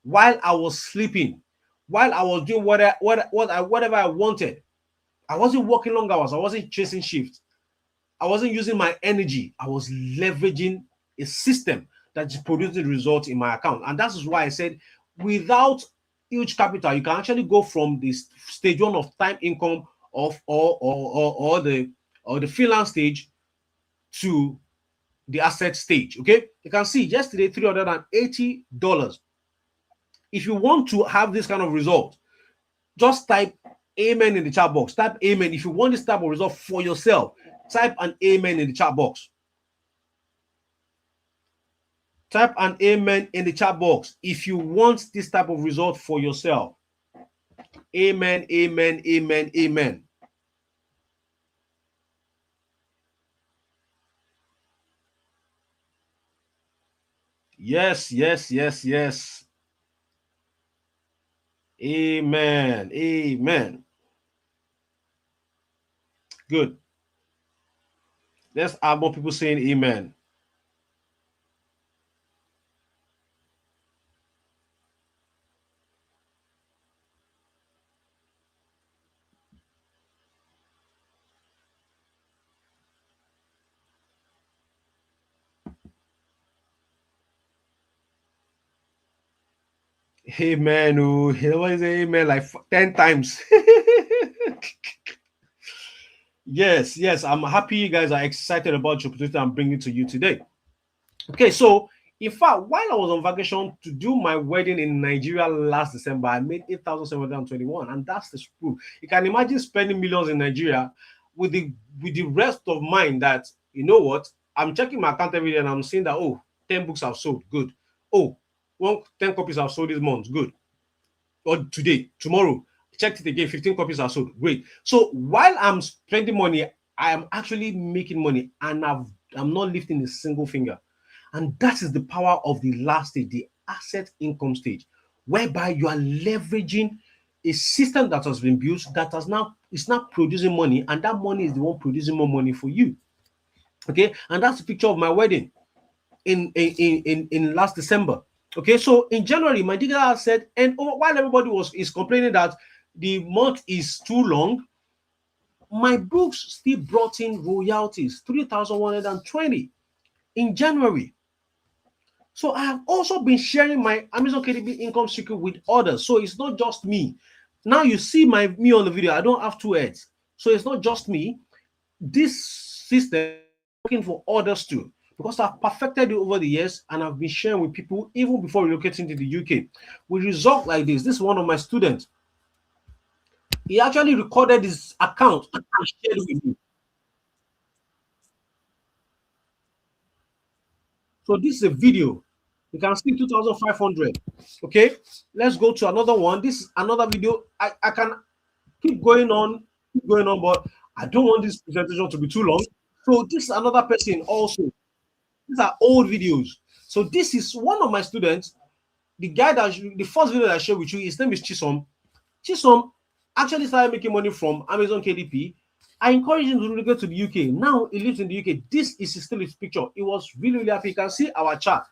While I was sleeping, while I was doing whatever I wanted. I wasn't working long hours. I wasn't chasing shifts. I wasn't using my energy. I was leveraging a system that is producing results in my account. And that is why I said, without huge capital, you can actually go from this stage 1 of time income of or the freelance stage to the asset stage. Okay, you can see yesterday $380. If you want to have this kind of result, just type amen in the chat box. Type amen if you want this type of result for yourself. Type an amen in the chat box. Type an amen in the chat box if you want this type of result for yourself. Amen, amen, amen, amen. Yes, yes, yes, yes. Amen, amen. Good. Let's have more people saying amen. Amen. Oh, what is amen? Like 10 times. Yes, yes. I'm happy you guys are excited about the opportunity I'm bringing to you today. Okay, so in fact, while I was on vacation to do my wedding in Nigeria last December, I made 8,721, and that's the proof. You can imagine spending millions in Nigeria with the rest of mine that, you know what, I'm checking my account every day and I'm seeing that, oh, 10 books have sold, good. Oh, 10 copies have sold this month, good. Or today, tomorrow, checked it again, 15 copies are sold, great. So while I'm spending money, I am actually making money, and I'm not lifting a single finger. And that is the power of the last stage, the asset income stage, whereby you are leveraging a system that has been built that has now is now producing money, and that money is the one producing more money for you. Okay, and that's the picture of my wedding in last December. Okay, so in January, my digital said, and while everybody is complaining that the month is too long, my books still brought in royalties 3,120 in January. So I have also been sharing my Amazon KDP income secret with others. So it's not just me. Now you see me on the video. I don't have two heads. So it's not just me. This system is working for others too, because I've perfected it over the years and I've been sharing with people even before relocating to the UK. With results like this is one of my students. He actually recorded his account and shared it with me. So this is a video. You can see 2,500. Okay, let's go to another one. This is another video. I can keep going on, but I don't want this presentation to be too long. So this is another person also. These are old videos. So this is one of my students. The guy the first video that I shared with you, his name is Chisom. Chisom actually started making money from Amazon KDP. I encouraged him to relocate to the UK. Now he lives in the UK. This is still his picture. He was really, really happy. You can see our chat.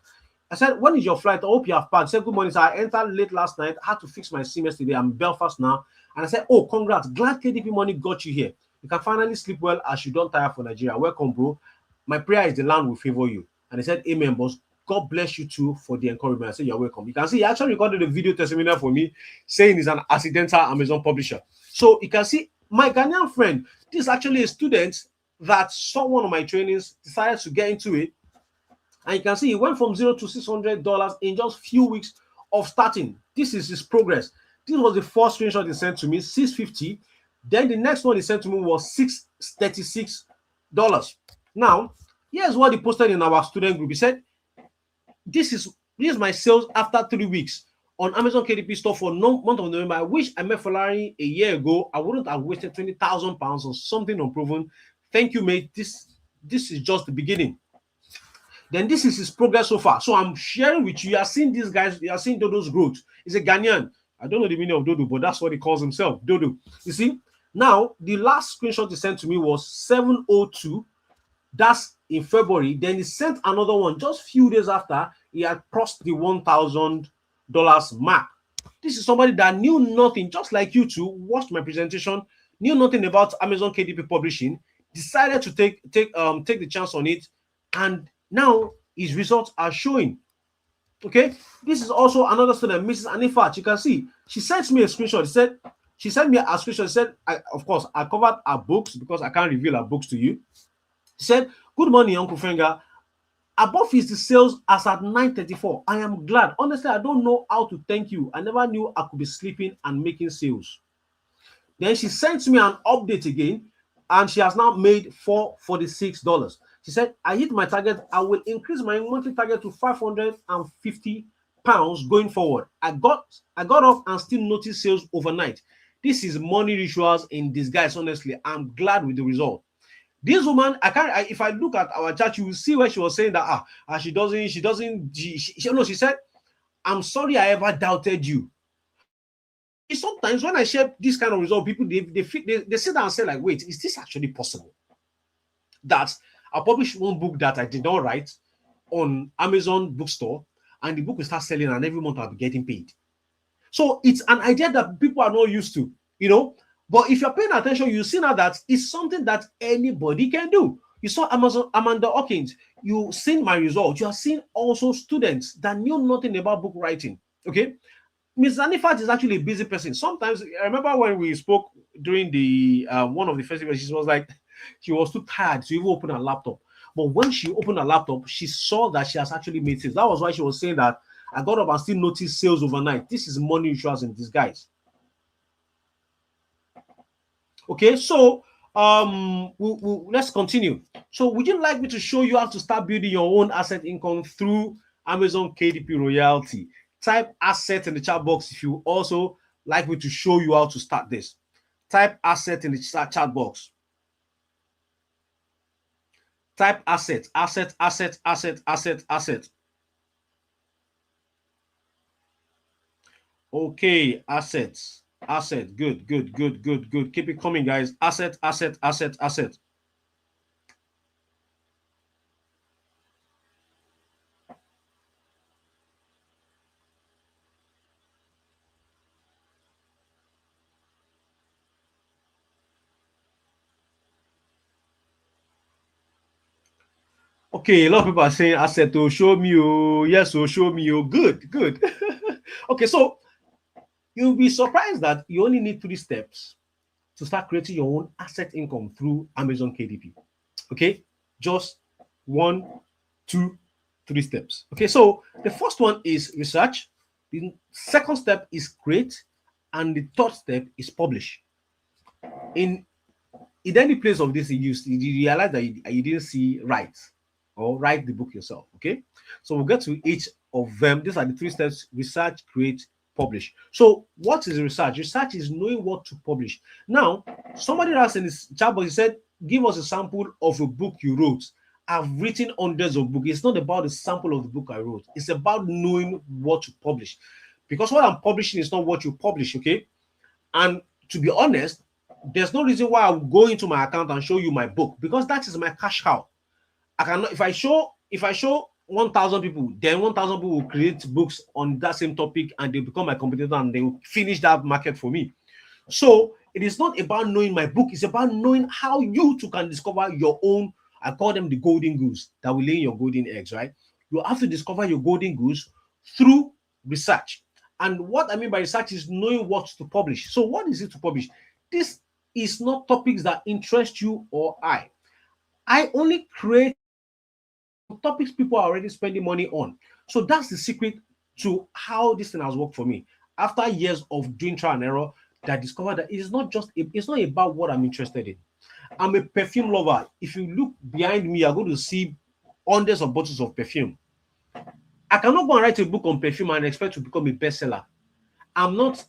I said, when is your flight? I hope you have packed. He said, good morning, sir. I entered late last night. I had to fix my SIM yesterday. I'm in Belfast now. And I said, oh, congrats. Glad KDP money got you here. You can finally sleep well as you don't tire for Nigeria. Welcome, bro. My prayer is the land will favor you. And he said, amen, boss. God bless you too for the encouragement. I said, you're welcome. You can see he actually recorded a video testimonial for me saying he's an accidental Amazon publisher. So you can see my Ghanaian friend, this is actually a student that saw one of my trainings, decided to get into it. And you can see he went from $0 to $600 in just few weeks of starting. This is his progress. This was the first screenshot he sent to me, $650. Then the next one he sent to me was $636. Now, here's what he posted in our student group. He said, this is my sales after 3 weeks on Amazon KDP store for month of November. I wish I met Falari a year ago. I wouldn't have wasted £20,000 on something unproven. Thank you, mate. This is just the beginning. Then this is his progress so far. So I'm sharing with you. You are seeing these guys. You are seeing Dodo's growth. He's a Ghanaian. I don't know the meaning of Dodo, but that's what he calls himself, Dodo. You see, now the last screenshot he sent to me was 702. That's in February. Then he sent another one just a few days after he had crossed the $1,000 mark. This is somebody that knew nothing, just like you two, watched my presentation, knew nothing about Amazon KDP publishing, decided to take the chance on it, and now his results are showing. Okay, this is also another student, Mrs. Anifat. You can see she sent me a screenshot. She sent me a screenshot. She said, of course, I covered her books because I can't reveal her books to you. She said, good morning, Uncle Fenga. Above is the sales as at 9:34. I am glad. Honestly, I don't know how to thank you. I never knew I could be sleeping and making sales. Then she sent me an update again, and she has now made $446. She said, I hit my target. I will increase my monthly target to £550 going forward. I got off and still noticed sales overnight. This is money rituals in disguise. Honestly, I'm glad with the result. This woman, if I look at our chat, you will see where she was saying that she said, I'm sorry I ever doubted you. Sometimes when I share this kind of result, people they sit down and say, like, wait, is this actually possible? That I published one book that I did not write on Amazon bookstore, and the book will start selling, and every month I'll be getting paid. So it's an idea that people are not used to, you know. But if you're paying attention, you see now that it's something that anybody can do. You saw Amanda Hawkins. You seen my result. You are seeing also students that knew nothing about book writing. Okay. Ms. Anifat is actually a busy person. Sometimes I remember when we spoke during the one of the festivals, she was like, she was too tired to even open her laptop. But when she opened her laptop, she saw that she has actually made sales. That was why she was saying that I got up and still noticed sales overnight. This is money insurance in disguise. Okay, so let's continue. So would you like me to show you how to start building your own asset income through Amazon KDP Royalty? Type asset in the chat box if you also like me to show you how to start this. Type asset in the chat box. Type asset, asset, asset, asset, asset, asset. Okay, assets, asset. Good, good, good, good, good. Keep it coming, guys. Asset, asset, asset, asset. Okay, a lot of people are saying asset to show me, oh, yes, so show me, oh, good, good. Okay, so you'll be surprised that you only need 3 steps to start creating your own asset income through Amazon KDP. Okay, just 1, 2, 3 steps. Okay, so the first one is research, the second step is create, and the third step is publish. In any place of this, you realize that you didn't see write or write the book yourself. Okay, so we'll get to each of them. These are the 3 steps: research, create, publish. So what is research? Research is knowing what to publish. Now, somebody asked in this chat box, he said, give us a sample of a book you wrote. I've written hundreds of books. It's not about the sample of the book I wrote. It's about knowing what to publish, because what I'm publishing is not what you publish. Okay, and to be honest, there's no reason why I will go into my account and show you my book, because that is my cash cow. I cannot, if I show 1,000 people, then 1,000 people will create books on that same topic and they become my competitor and they will finish that market for me. So it is not about knowing my book, it's about knowing how you too can discover your own. I call them the golden goose that will lay your golden eggs, right? You have to discover your golden goose through research. And what I mean by research is knowing what to publish. So what is it to publish? This is not topics that interest you or I. I only create topics people are already spending money on. So that's the secret to how this thing has worked for me. After years of doing trial and error, that I discovered that it's not about what I'm interested in. I'm a perfume lover. If you look behind me, you're going to see hundreds of bottles of perfume. I cannot go and write a book on perfume and expect to become a bestseller. I'm not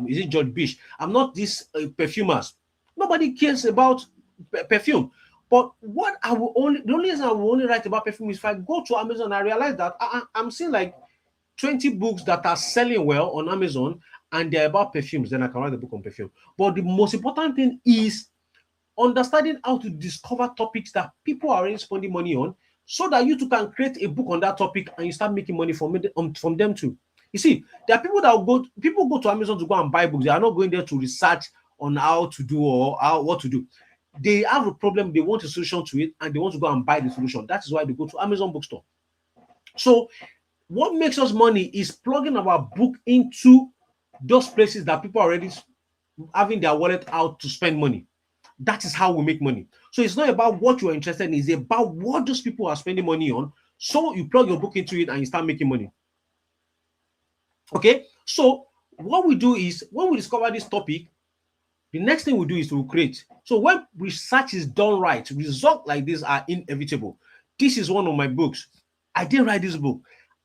is it George Bush? I'm not this perfumers. Nobody cares about perfume. But what I will only, the only reason I will only write about perfume is if I go to Amazon, I realize that I'm seeing like 20 books that are selling well on Amazon and they're about perfumes, then I can write a book on perfume. But the most important thing is understanding how to discover topics that people are already spending money on, so that you too can create a book on that topic and you start making money from them too. You see, there are people that people go to Amazon to go and buy books. They are not going there to research on how to do or what to do. They have a problem, they want a solution to it, and they want to go and buy the solution. That is why they go to Amazon bookstore. So what makes us money is plugging our book into those places that people are already having their wallet out to spend money. That is how we make money. So it's not about what you're interested in, it's about what those people are spending money on. So you plug your book into it and you start making money. Okay, so what we do is when we discover this topic, the next thing we do is to create. So when research is done right, results like this are inevitable. This is one of my books. I didn't write this book.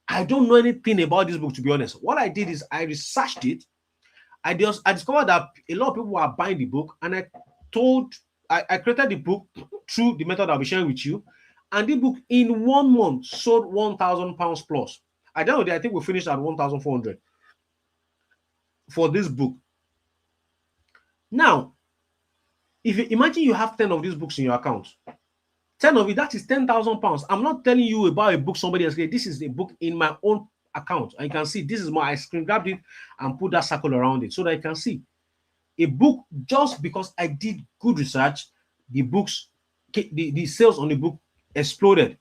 I don't know anything about this book, to be honest. What I did is I researched it. I discovered that a lot of people were buying the book, and I created the book through the method I'll be sharing with you. And the book in 1 month sold £1,000 plus. At the end of the day, I think we finished at 1,400 for this book. Now, if you imagine you have 10 of these books in your account, 10 of it, that is £10,000. I'm not telling you about a book somebody else created. This is a book in my own account. And you can see this is my, I screen grabbed it and put that circle around it so that you can see a book. Just because I did good research, the sales on the book exploded.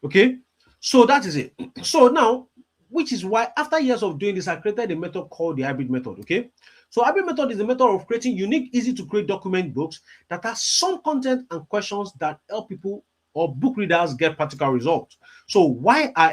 Okay, So that is it. So now, which is why after years of doing this, I created a method called the hybrid method. Okay. So hybrid method is a method of creating unique, easy to create document books that have some content and questions that help people or book readers get practical results. So why are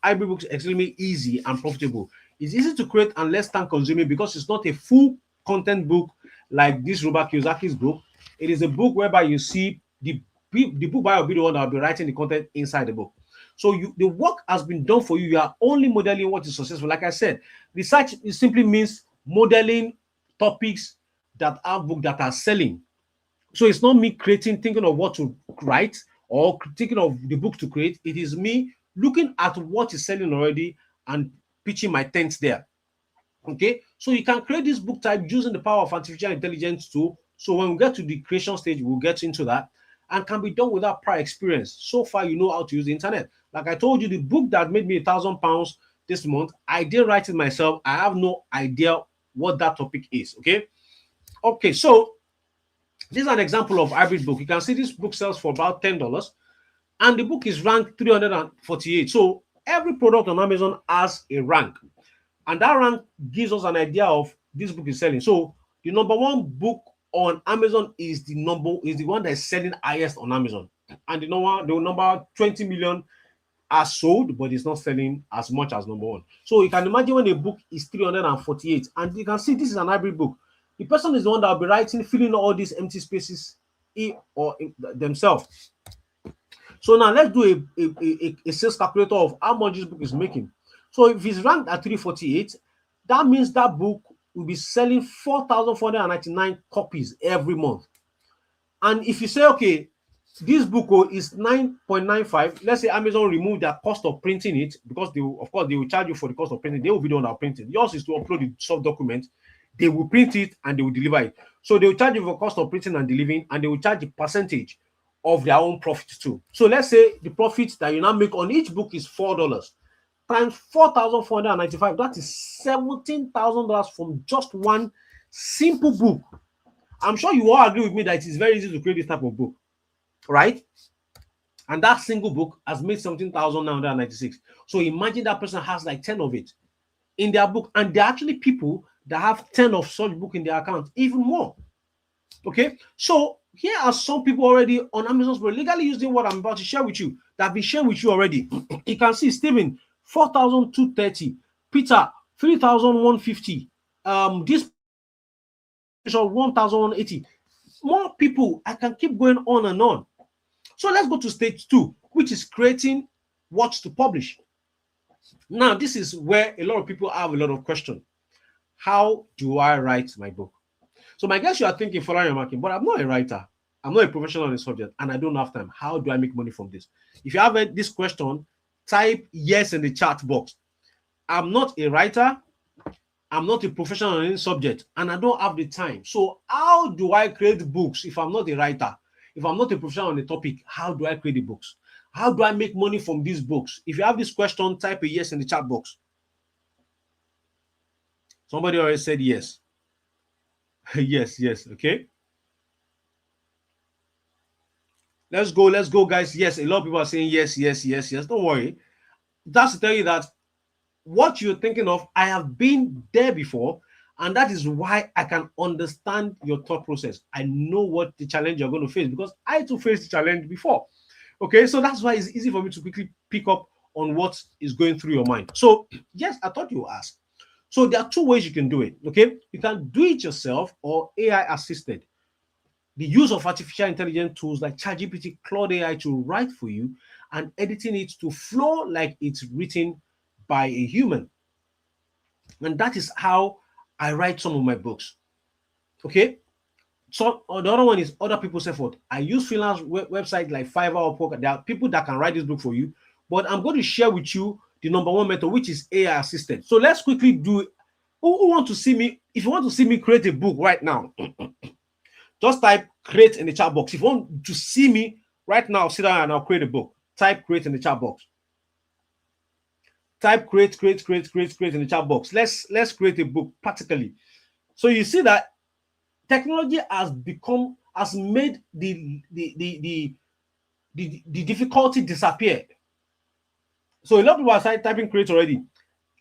hybrid books extremely easy and profitable? It's easy to create and less time consuming because it's not a full content book like this Robert Kiyosaki's book. It is a book whereby you see the book buyer will be the one that will be writing the content inside the book. So the work has been done for you. You are only modeling what is successful. Like I said, research simply means modeling topics that have book that are selling. So it's not me thinking of what to write or thinking of the book to create. It is me looking at what is selling already and pitching my tent there. Okay, so you can create this book type using the power of artificial intelligence tool. So when we get to the creation stage, we'll get into that, and can be done without prior experience. So far, you know how to use the internet. Like I told you, the book that made me £1,000 this month, I didn't write it myself. I have no idea what that topic is. Okay, so this is an example of hybrid book. You can see this book sells for about $10, and the book is ranked 348. So every product on Amazon has a rank, and that rank gives us an idea of this book is selling. So the number one book on Amazon is the one that is selling highest on Amazon, and the number 20 million are sold, but it's not selling as much as number one. So you can imagine when a book is 348, and you can see this is an hybrid book. The person is the one that will be writing, filling all these empty spaces themselves. So now let's do a sales calculator of how much this book is making. So if it's ranked at 348, that means that book will be selling 4,499 copies every month. And if you say, okay, this book is 9.95, let's say Amazon remove their cost of printing it, because they will charge you for the cost of printing. They will be the one that print it. Yours is to upload the soft document. They will print it and they will deliver it. So they will charge you for cost of printing and delivering, and they will charge a percentage of their own profit too. So let's say the profit that you now make on each book is $4 times 4,495. That is $17,000 from just one simple book. I'm sure you all agree with me that it is very easy to create this type of book, right? And that single book has made 17,996. So imagine that person has like 10 of it in their book, and there are actually people that have 10 of such book in their account, even more. Okay, so here are some people already on Amazon's Pro legally using what I'm about to share with you, that I've been sharing with you already. You can see Stephen 4,230, Peter 3,150, this 1,180. More people. I can keep going on and on. So let's go to stage 2, which is creating what to publish. Now, this is where a lot of people have a lot of questions. How do I write my book? So my guess you are thinking, Folarin Marking, but I'm not a writer. I'm not a professional in the subject, and I don't have time. How do I make money from this? If you have this question, type yes in the chat box. I'm not a writer. I'm not a professional in the subject, and I don't have the time. So how do I create books if I'm not a writer? If I'm not a professional on the topic, how do I create the books? How do I make money from these books? If you have this question, type a yes in the chat box. Somebody already said yes. yes, okay. Let's go, guys. Yes, a lot of people are saying yes. Don't worry. That's to tell you that what you're thinking of, I have been there before, and that is why I can understand your thought process. I know what the challenge you're going to face, because I too faced the challenge before. Okay, so that's why it's easy for me to quickly pick up on what is going through your mind. So yes, I thought you would ask. So there are two ways you can do it. Okay, you can do it yourself or AI assisted. The use of artificial intelligence tools like ChatGPT, Claude AI to write for you, and editing it to flow like it's written by a human. And that is how I write some of my books. Okay. So the other one is other people's effort. I use freelance websites like Fiverr or Upwork. There are people that can write this book for you, but I'm going to share with you the number one method, which is AI assisted. So let's quickly do. Who want to see me? If you want to see me create a book right now, just type create in the chat box. If you want to see me right now, sit down and I'll create a book. Type create in the chat box. Type create in the chat box. Let's create a book practically. So you see that technology has made the difficulty disappear. So a lot of people are typing create already.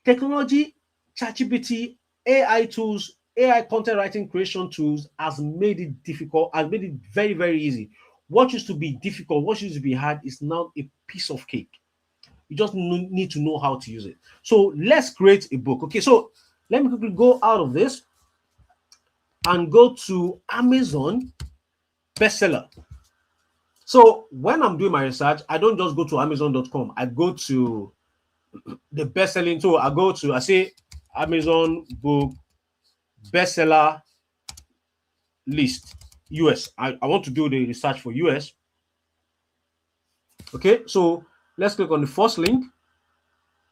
Technology, ChatGPT, AI tools, AI content writing creation tools has made it difficult, has made it very, very easy. What used to be difficult, what used to be hard is now a piece of cake. You just need to know how to use it. So let's create a book. Okay, so let me quickly go out of this and go to Amazon bestseller. So when I'm doing my research, I don't just go to Amazon.com. I go to the best-selling tool. I say Amazon book bestseller list US. I want to do the research for US. Okay, so let's click on the first link.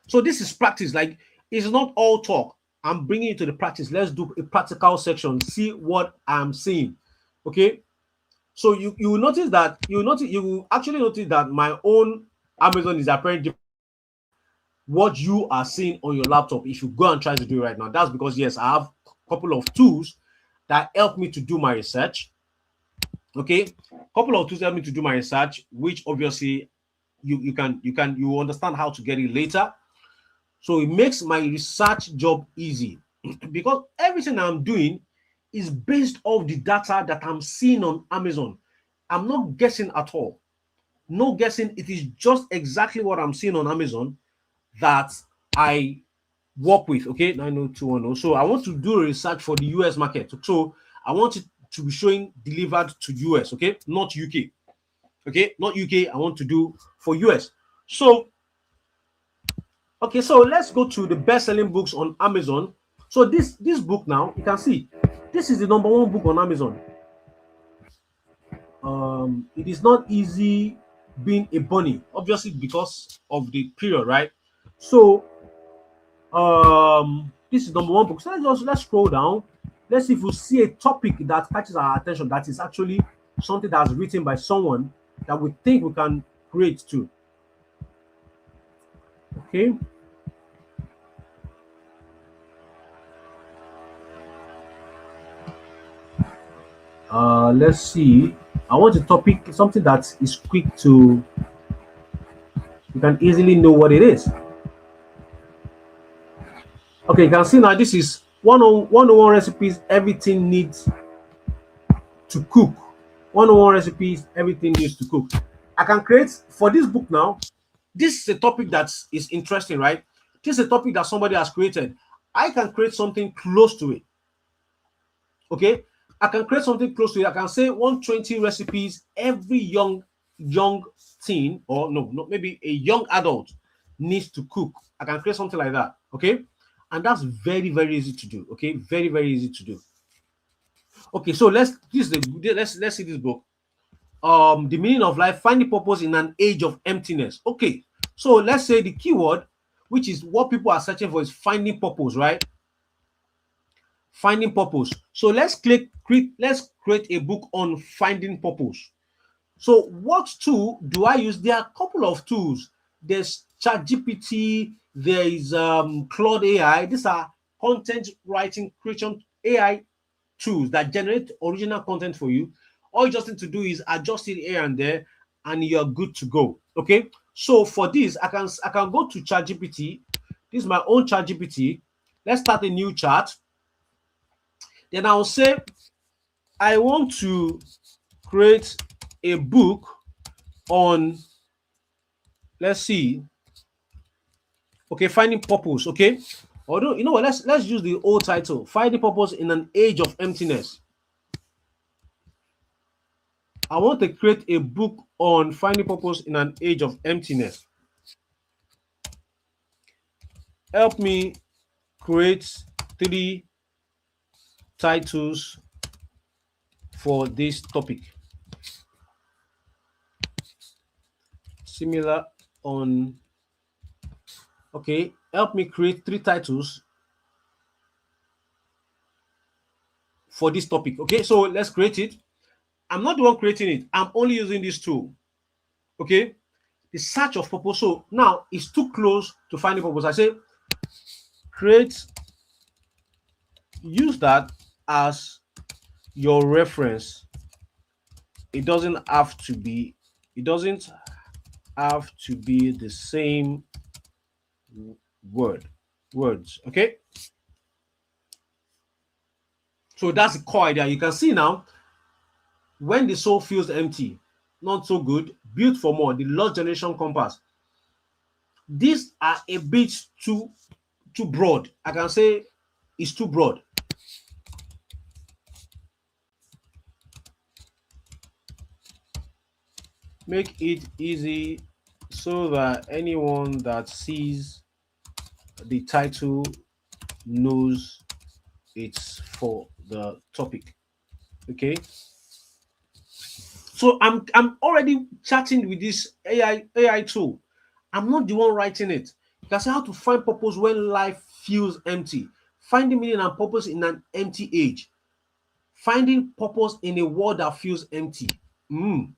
So this is practice. Like, it's not all talk. I'm bringing it to the practice. Let's do a practical section. See what I'm seeing. Okay. So you will notice that you will actually notice that my own Amazon is apparently what you are seeing on your laptop. If you go and try to do it right now, that's because yes, I have a couple of tools that help me to do my research. Okay, a couple of tools help me to do my research, which obviously you understand how to get it later. So it makes my research job easy because everything I'm doing is based off the data that I'm seeing on Amazon. I'm not guessing at all. No guessing. It is just exactly what I'm seeing on Amazon that I work with. Okay, 90210. So I want to do research for the US market. So I want it to be showing delivered to US. Okay, not UK. Okay, not UK. I want to do for US. So okay, so let's go to the best-selling books on Amazon. So this book now, you can see, this is the #1 book on Amazon. It is not easy being a bunny, obviously because of the period, right? So this is #1 book. So let's scroll down. Let's see if we see a topic that catches our attention that is actually something that's written by someone that we think we can create too. Okay. Let's see. I want a topic, something that is quick to, you can easily know what it is. Okay, you can see now this is 101 recipes, everything needs to cook. 101 recipes, everything needs to cook. I can create for this book now. This is a topic that is interesting, right? This is a topic that somebody has created. I can create something close to it. Okay, I can create something close to it. I can say 120 recipes every young teen, or no, maybe a young adult needs to cook. I can create something like that. Okay, and that's very, very easy to do. Okay, very, very easy to do. Okay, so let's see this book. The meaning of life: finding purpose in an age of emptiness. Okay, so let's say the keyword, which is what people are searching for, is finding purpose, right? Finding purpose. So let's create a book on finding purpose. So what tool do I use? There are a couple of tools. There's ChatGPT, there is Claude AI. These are content writing creation AI tools that generate original content for you. All you just need to do is adjust it here and there, and you're good to go. Okay. So for this, I can go to ChatGPT. This is my own ChatGPT. Let's start a new chat. Then I'll say, I want to create a book on, let's see, okay, finding purpose. Okay, although you know what, let's use the old title, finding purpose in an age of emptiness. I want to create a book on finding purpose in an age of emptiness. Help me create 3 titles for this topic. Similar on, okay, help me create 3 titles for this topic. Okay, so let's create it. I'm not the one creating it. I'm only using this tool. Okay, the search of purpose. So now it's too close to finding purpose. I say create, use that as your reference. It doesn't have to be the same words. Okay, so that's the core idea. You can see now, when the soul feels empty, not so good, built for more, the lost generation compass. These are a bit too broad. I can say it's too broad. Make it easy so that anyone that sees the title knows it's for the topic. Okay, so I'm already chatting with this AI tool. I'm not the one writing it. You can say how to find purpose when life feels empty, finding meaning and purpose in an empty age, finding purpose in a world that feels empty.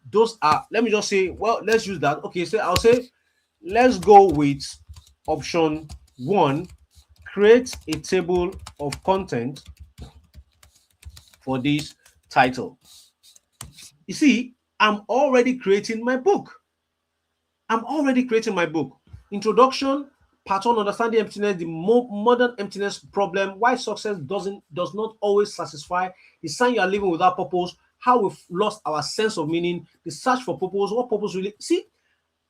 Those are, let me just say, well, let's use that. Okay, so I'll say, let's go with option one, create a table of content for this title. You see, I'm already creating my book. Introduction, part one, understanding emptiness, the modern emptiness problem, why success does not always satisfy, the sign you are living without purpose, how we've lost our sense of meaning, the search for purpose, what purpose really. See,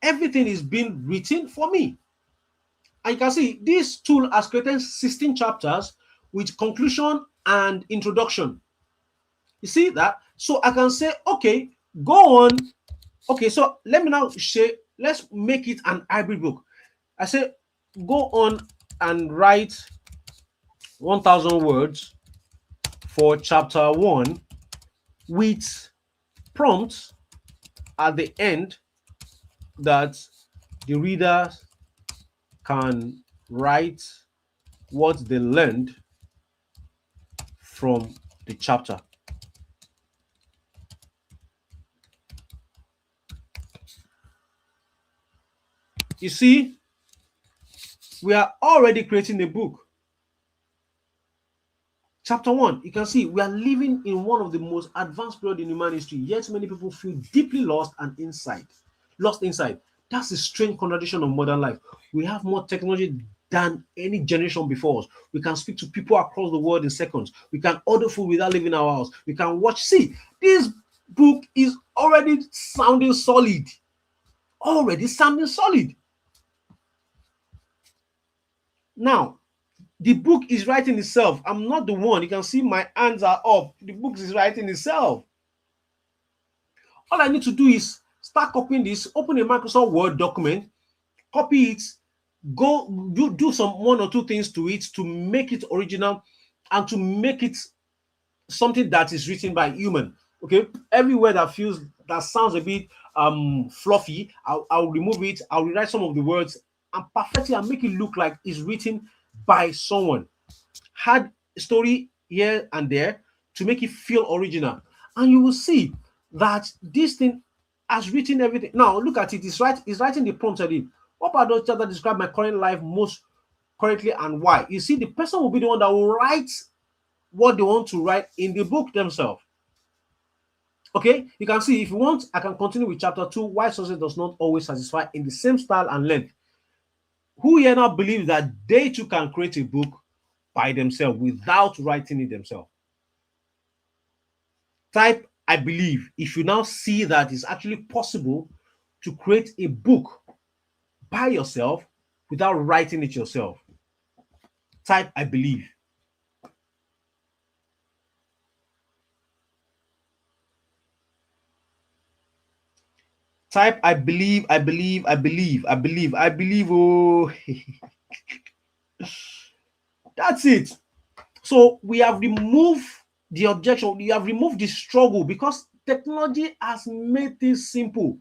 everything is being written for me. And you can see this tool has created 16 chapters with conclusion and introduction. You see that? So I can say, okay, go on. Okay, so let me now say, let's make it an hybrid book. I say, go on and write 1,000 words for chapter one with prompts at the end that the reader can write what they learned from the chapter. You see, we are already creating a book. Chapter one, you can see we are living in one of the most advanced period in human history, yet many people feel deeply lost inside. That's the strange contradiction of modern life. We have more technology than any generation before us. We can speak to people across the world in seconds. We can order food without leaving our house. We can watch. See, this book is already sounding solid. Now, the book is writing itself. I'm not the one. You can see my hands are up. The book is writing itself. All I need to do is start copying this, open a Microsoft Word document, copy it, go do some one or two things to it to make it original and to make it something that is written by human. Okay, every word that sounds a bit fluffy, I'll remove it. I'll rewrite some of the words and perfect it and make it look like it's written by someone. Add story here and there to make it feel original, and you will see that this thing has written everything. Now look at it. It's writing the prompt already. What about those that describe my current life most correctly and why? You see, the person will be the one that will write what they want to write in the book themselves. Okay, you can see, if you want, I can continue with chapter two, why success does not always satisfy, in the same style and length. Who here now believes that they too can create a book by themselves without writing it themselves? Type I believe if you now see that it's actually possible to create a book by yourself without writing it yourself. Type I believe. Type I believe. Oh, that's it. So we have removed the objection, we have removed the struggle, because technology has made things simple.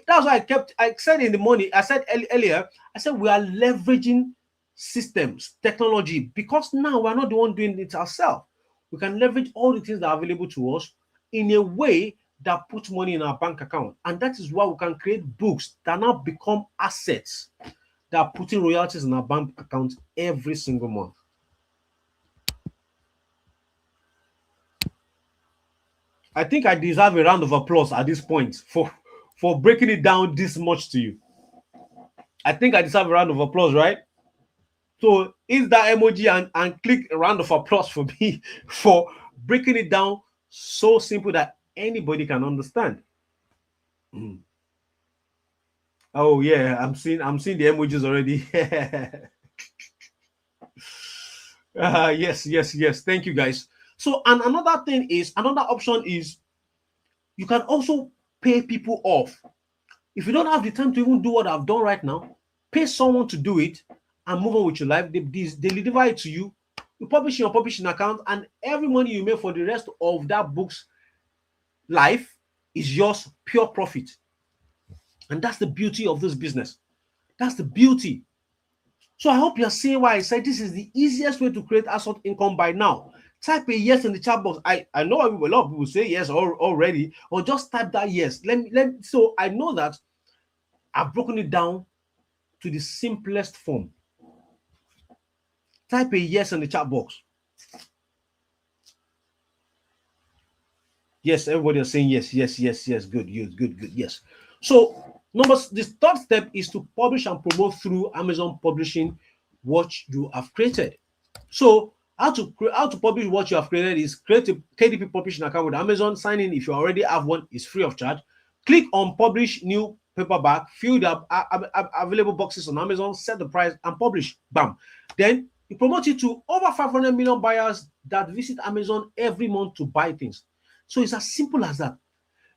That's why I said in the morning, I said earlier, I said we are leveraging systems, technology, because now we're not the one doing it ourselves. We can leverage all the things that are available to us in a way that puts money in our bank account. And that is why we can create books that now become assets that are putting royalties in our bank account every single month. I think I deserve a round of applause at this point for breaking it down this much to you. I think I deserve a round of applause, right? So hit that emoji and click a round of applause for me for breaking it down so simple that anybody can understand. Mm. Oh yeah, I'm seeing the emojis already. Yes, yes, yes. Thank you guys. So and another option is you can also pay people off. If you don't have the time to even do what I've done right now, pay someone to do it and move on with your life. They deliver it to you. You publish in your publishing account, and every money you make for the rest of that book's life is yours, pure profit. And that's the beauty of this business. That's the beauty. So I hope you're seeing why I said this is the easiest way to create asset income by now. Type a yes in the chat box. I know a lot of people say yes already, or just type that yes. So I know that I've broken it down to the simplest form. Type a yes in the chat box. Yes, everybody is saying yes, yes, yes, yes. Good, good, yes. So, the third step is to publish and promote through Amazon Publishing what you have created. So, how to publish what you have created is create a KDP publishing account with Amazon. Sign in if you already have one; it's free of charge. Click on Publish New Paperback. Fill the available boxes on Amazon. Set the price and publish. Bam. Then you promote it to over 500 million buyers that visit Amazon every month to buy things. So it's as simple as that.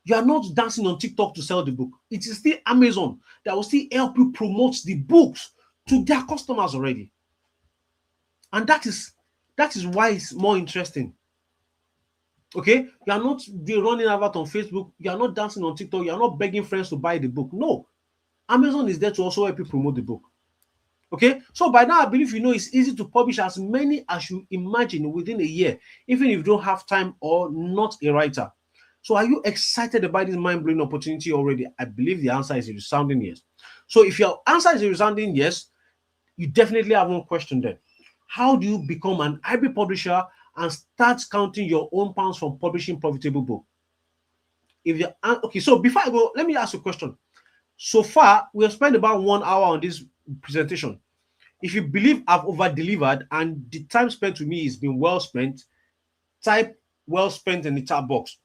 You are not dancing on TikTok to sell the book. It is still Amazon that will still help you promote the books to their customers already. And that is why it's more interesting. Okay, you are not running about on Facebook, you are not dancing on TikTok, you are not begging friends to buy the book. No, Amazon is there to also help you promote the book. Okay, so by now I believe you know it's easy to publish as many as you imagine within a year, even if you don't have time or not a writer. So are you excited about this mind-blowing opportunity already? I believe the answer is a resounding yes. So if your answer is a resounding yes, you definitely have one question then. How do you become an hybrid publisher and start counting your own pounds from publishing profitable book? If you okay, so before I go, let me ask you a question. So far, we have spent about 1 hour on this presentation. If you believe I've over-delivered and the time spent with me has been well spent, type well spent in the chat box.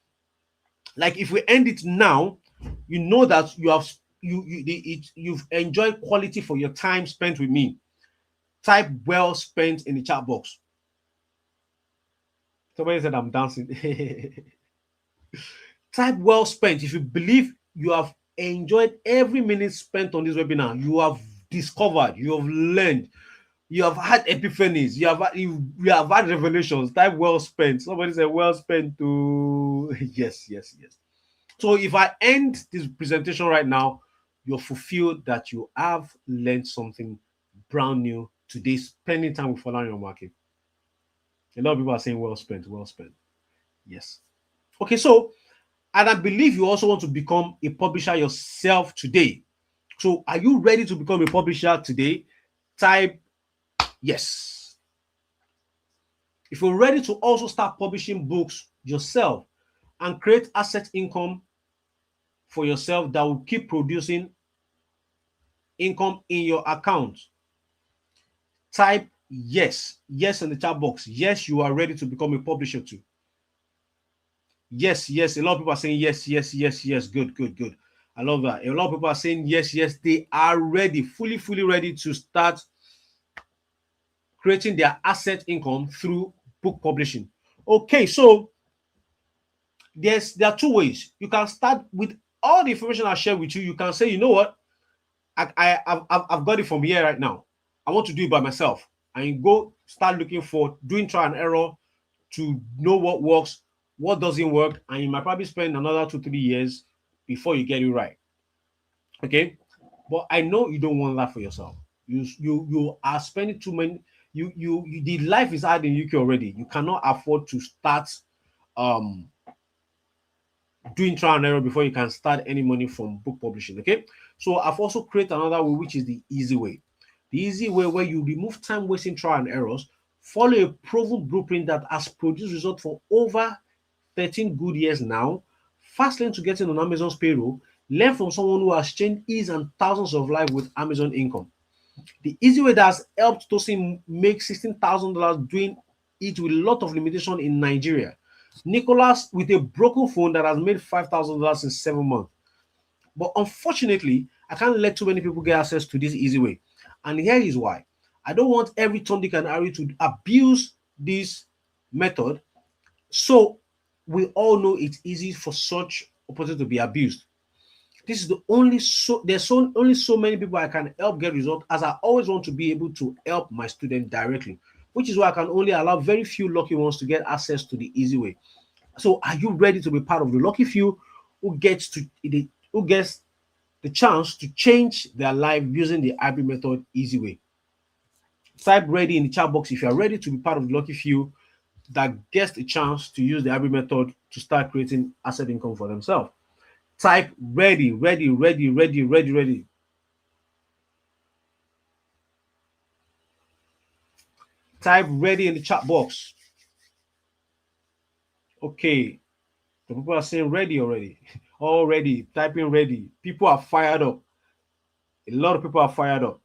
Like if we end it now, you know that you've enjoyed quality for your time spent with me. Type well spent in the chat box. Somebody said I'm dancing. Type well spent if you believe you have enjoyed every minute spent on this webinar. You have discovered, you have learned, you have had epiphanies, you have had revelations. Type well spent. Somebody said well spent to yes. So if I end this presentation right now, you're fulfilled that you have learned something brand new today, spending time with Folarin Market. A lot of people are saying well spent, well spent. Yes. Okay, so, and I believe you also want to become a publisher yourself today. So are you ready to become a publisher today? Type yes. If you're ready to also start publishing books yourself and create asset income for yourself that will keep producing income in your account, type yes. Yes in the chat box. Yes, you are ready to become a publisher too. Yes. A lot of people are saying yes. Good. I love that. A lot of people are saying yes. They are ready, fully ready to start creating their asset income through book publishing. Okay, so there are two ways. You can start with all the information I share with you. You can say, you know what, I've got it from here right now. I want to do it by myself. And you go start looking for doing trial and error to know what works, what doesn't work, and you might probably spend another 2-3 years before you get it right. Okay, but I know you don't want that for yourself. You are spending too many. The life is hard in UK already. You cannot afford to start doing trial and error before you can start any money from book publishing. Okay, so I've also created another way, which is the easy way. The easy way where you remove time wasting trial and errors, follow a proven blueprint that has produced results for over 13 good years now. Fast lane to getting on Amazon's payroll. Learn from someone who has changed his and thousands of lives with Amazon income. The easy way that has helped Tosin make $16,000 doing it with a lot of limitation in Nigeria. Nicholas with a broken phone that has made $5,000 in 7 months. But unfortunately, I can't let too many people get access to this easy way. And here is why. I don't want every Tom, Dick, and Harry to abuse this method. So we all know it's easy for such opportunity to be abused. This is the only only so many people I can help get results, as I always want to be able to help my student directly, which is why I can only allow very few lucky ones to get access to the easy way. So are you ready to be part of the lucky few who gets the chance to change their life using the hybrid method easy way? Type ready in the chat box if you are ready to be part of the lucky few that gets the chance to use the hybrid method to start creating asset income for themselves. Type ready, ready, ready, ready, ready, ready. Type ready in the chat box. Okay. The people are saying ready already. Already. Typing ready. People are fired up. A lot of people are fired up.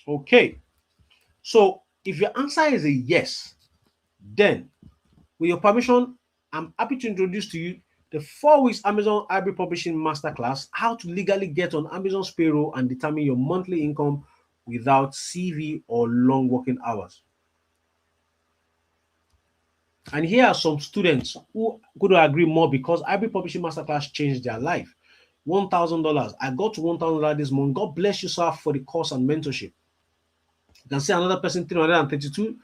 Okay. So if your answer is a yes, then with your permission, I'm happy to introduce to you the 4 weeks Amazon Hybrid Publishing Masterclass, how to legally get on Amazon's payroll and determine your monthly income without CV or long working hours. And here are some students who could agree more because Hybrid Publishing Masterclass changed their life. $1,000. I got to $1,000 this month. God bless you, sir, for the course and mentorship. You can see another person, $332.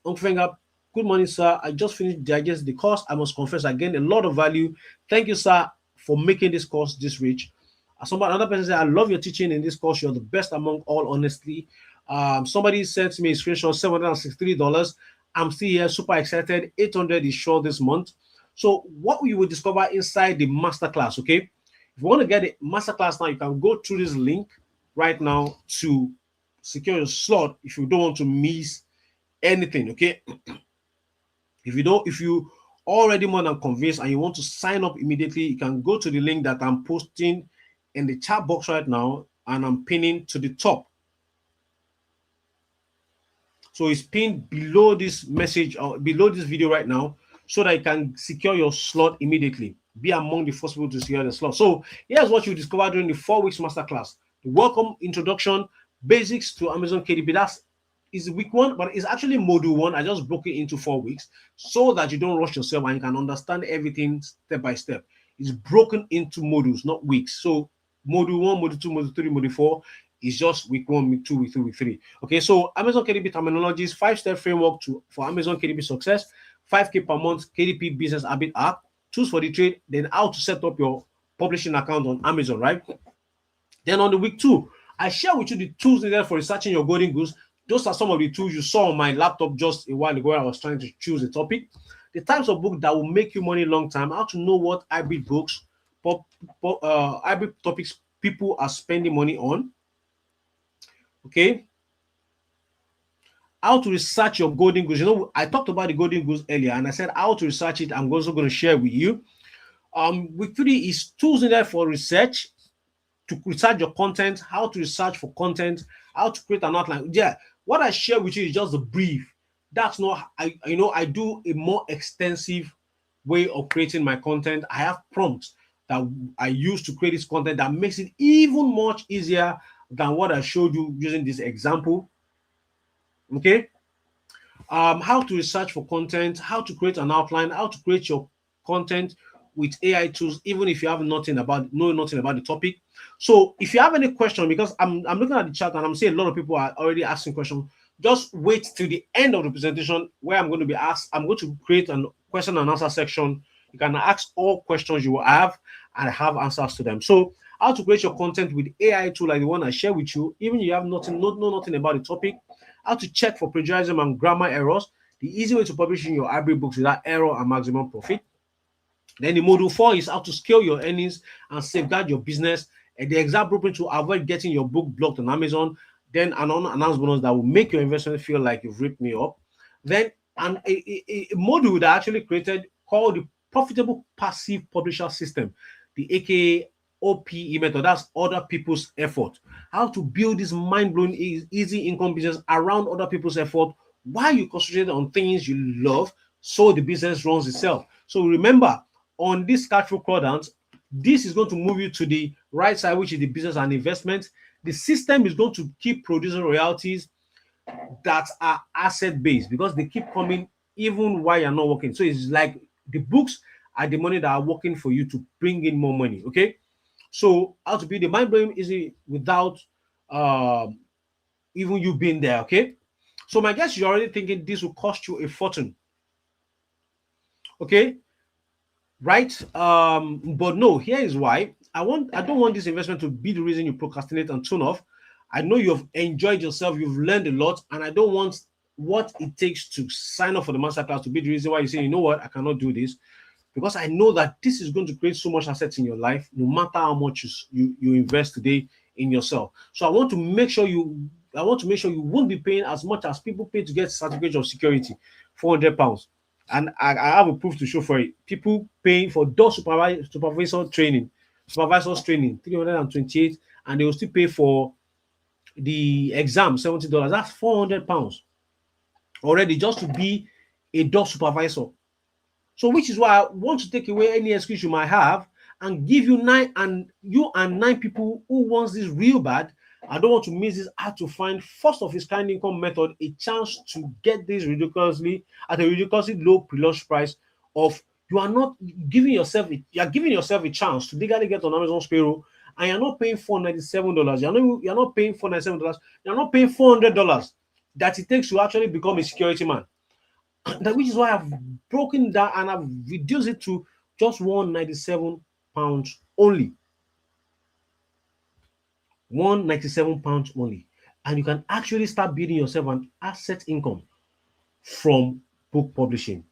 Uncle Finger, good morning, sir. I just finished digesting the course. I must confess, I gained a lot of value. Thank you, sir, for making this course this rich. Another person said, I love your teaching in this course. You're the best among all, honestly. Somebody sent me a screenshot, $763. I'm still here, super excited. 800 is short this month. So what we will discover inside the masterclass, okay? If you want to get the masterclass now, you can go through this link right now to secure your slot if you don't want to miss anything, okay? If you already more than convinced and you want to sign up immediately, you can go to the link that I'm posting in the chat box right now and I'm pinning to the top. So it's pinned below this message or below this video right now so that you can secure your slot immediately. Be among the first people to secure the slot. So here's what you discover during the 4 weeks masterclass. The welcome introduction, basics to Amazon KDP. That is week 1, but it's actually module 1. I just broke it into 4 weeks so that you don't rush yourself and you can understand everything step by step. It's broken into modules, not weeks. So module 1, module 2, module 3, module 4 is just week 1, week 2, week 3, week 3. Okay, so Amazon KDP terminologies, 5-step framework for Amazon KDP success, 5K per month KDP business habit app, tools for the trade, then how to set up your publishing account on Amazon, right? Then on the week 2, I share with you the tools needed for researching your golden goose. Those are some of the tools you saw on my laptop just a while ago when I was trying to choose a topic. The types of books that will make you money long time, how to know what hybrid books, hybrid topics people are spending money on. Okay. How to research your golden goose. You know, I talked about the golden goose earlier and I said how to research it. I'm also going to share with you. Week 3 is tools needed for research, to research your content, how to research for content, how to create an outline. Yeah, what I share with you is just a brief. That's not, I do a more extensive way of creating my content. I have prompts that I use to create this content that makes it even much easier than what I showed you using this example. Okay. How to research for content, how to create an outline, how to create your content with AI tools, even if you have know nothing about the topic. So if you have any question, because I'm looking at the chat and I'm seeing a lot of people are already asking questions, just wait till the end of the presentation where I'm going to create a question and answer section. You can ask all questions you will have and have answers to them. So how to create your content with AI tool like the one I share with you, even if you have know nothing about the topic, how to check for plagiarism and grammar errors, the easy way to publish in your hybrid books without error and maximum profit. Then the module 4 is how to scale your earnings and safeguard your business, and the exact blueprint to avoid getting your book blocked on Amazon. Then an unannounced bonus that will make your investment feel like you've ripped me up. Then a module that I actually created called the Profitable Passive Publisher System. the aka OPE method. That's other people's effort. How to build this mind-blowing easy income business around other people's effort while you concentrate on things you love, so the business runs itself. So remember, on this cash flow quadrant, this is going to move you to the right side, which is the business and investment. The system is going to keep producing royalties that are asset based because they keep coming even while you're not working. So it's like the books are the money that are working for you to bring in more money. Okay. So how to build the mind blowing easy without even you being there. Okay. So my guess you're already thinking this will cost you a fortune. Okay. Right. But no, here is why. I don't want this investment to be the reason you procrastinate and tune off. I know you've enjoyed yourself, you've learned a lot, and I don't want what it takes to sign up for the masterclass to be the reason why you say, you know what, I cannot do this, because I know that this is going to create so much assets in your life, no matter how much you invest today in yourself. So I want to make sure you won't be paying as much as people pay to get certificate of security, £400. And I have a proof to show for it. People paying for those supervisors training, 328, and they will still pay for the exam, $70. That's £400 already just to be a door supervisor. So which is why I want to take away any excuse you might have and give you nine people who wants this real bad. I don't want to miss this hard to find first of its kind income method, a chance to get this ridiculously at a ridiculously low pre-launch price of you are giving yourself a chance to legally get on Amazon's payroll, and you're not paying $497. You're not paying $497. You're not paying $400 that it takes to actually become a security man. That which is why I've broken down and I've reduced it to just £197 only. £197 only. And you can actually start building yourself an asset income from book publishing.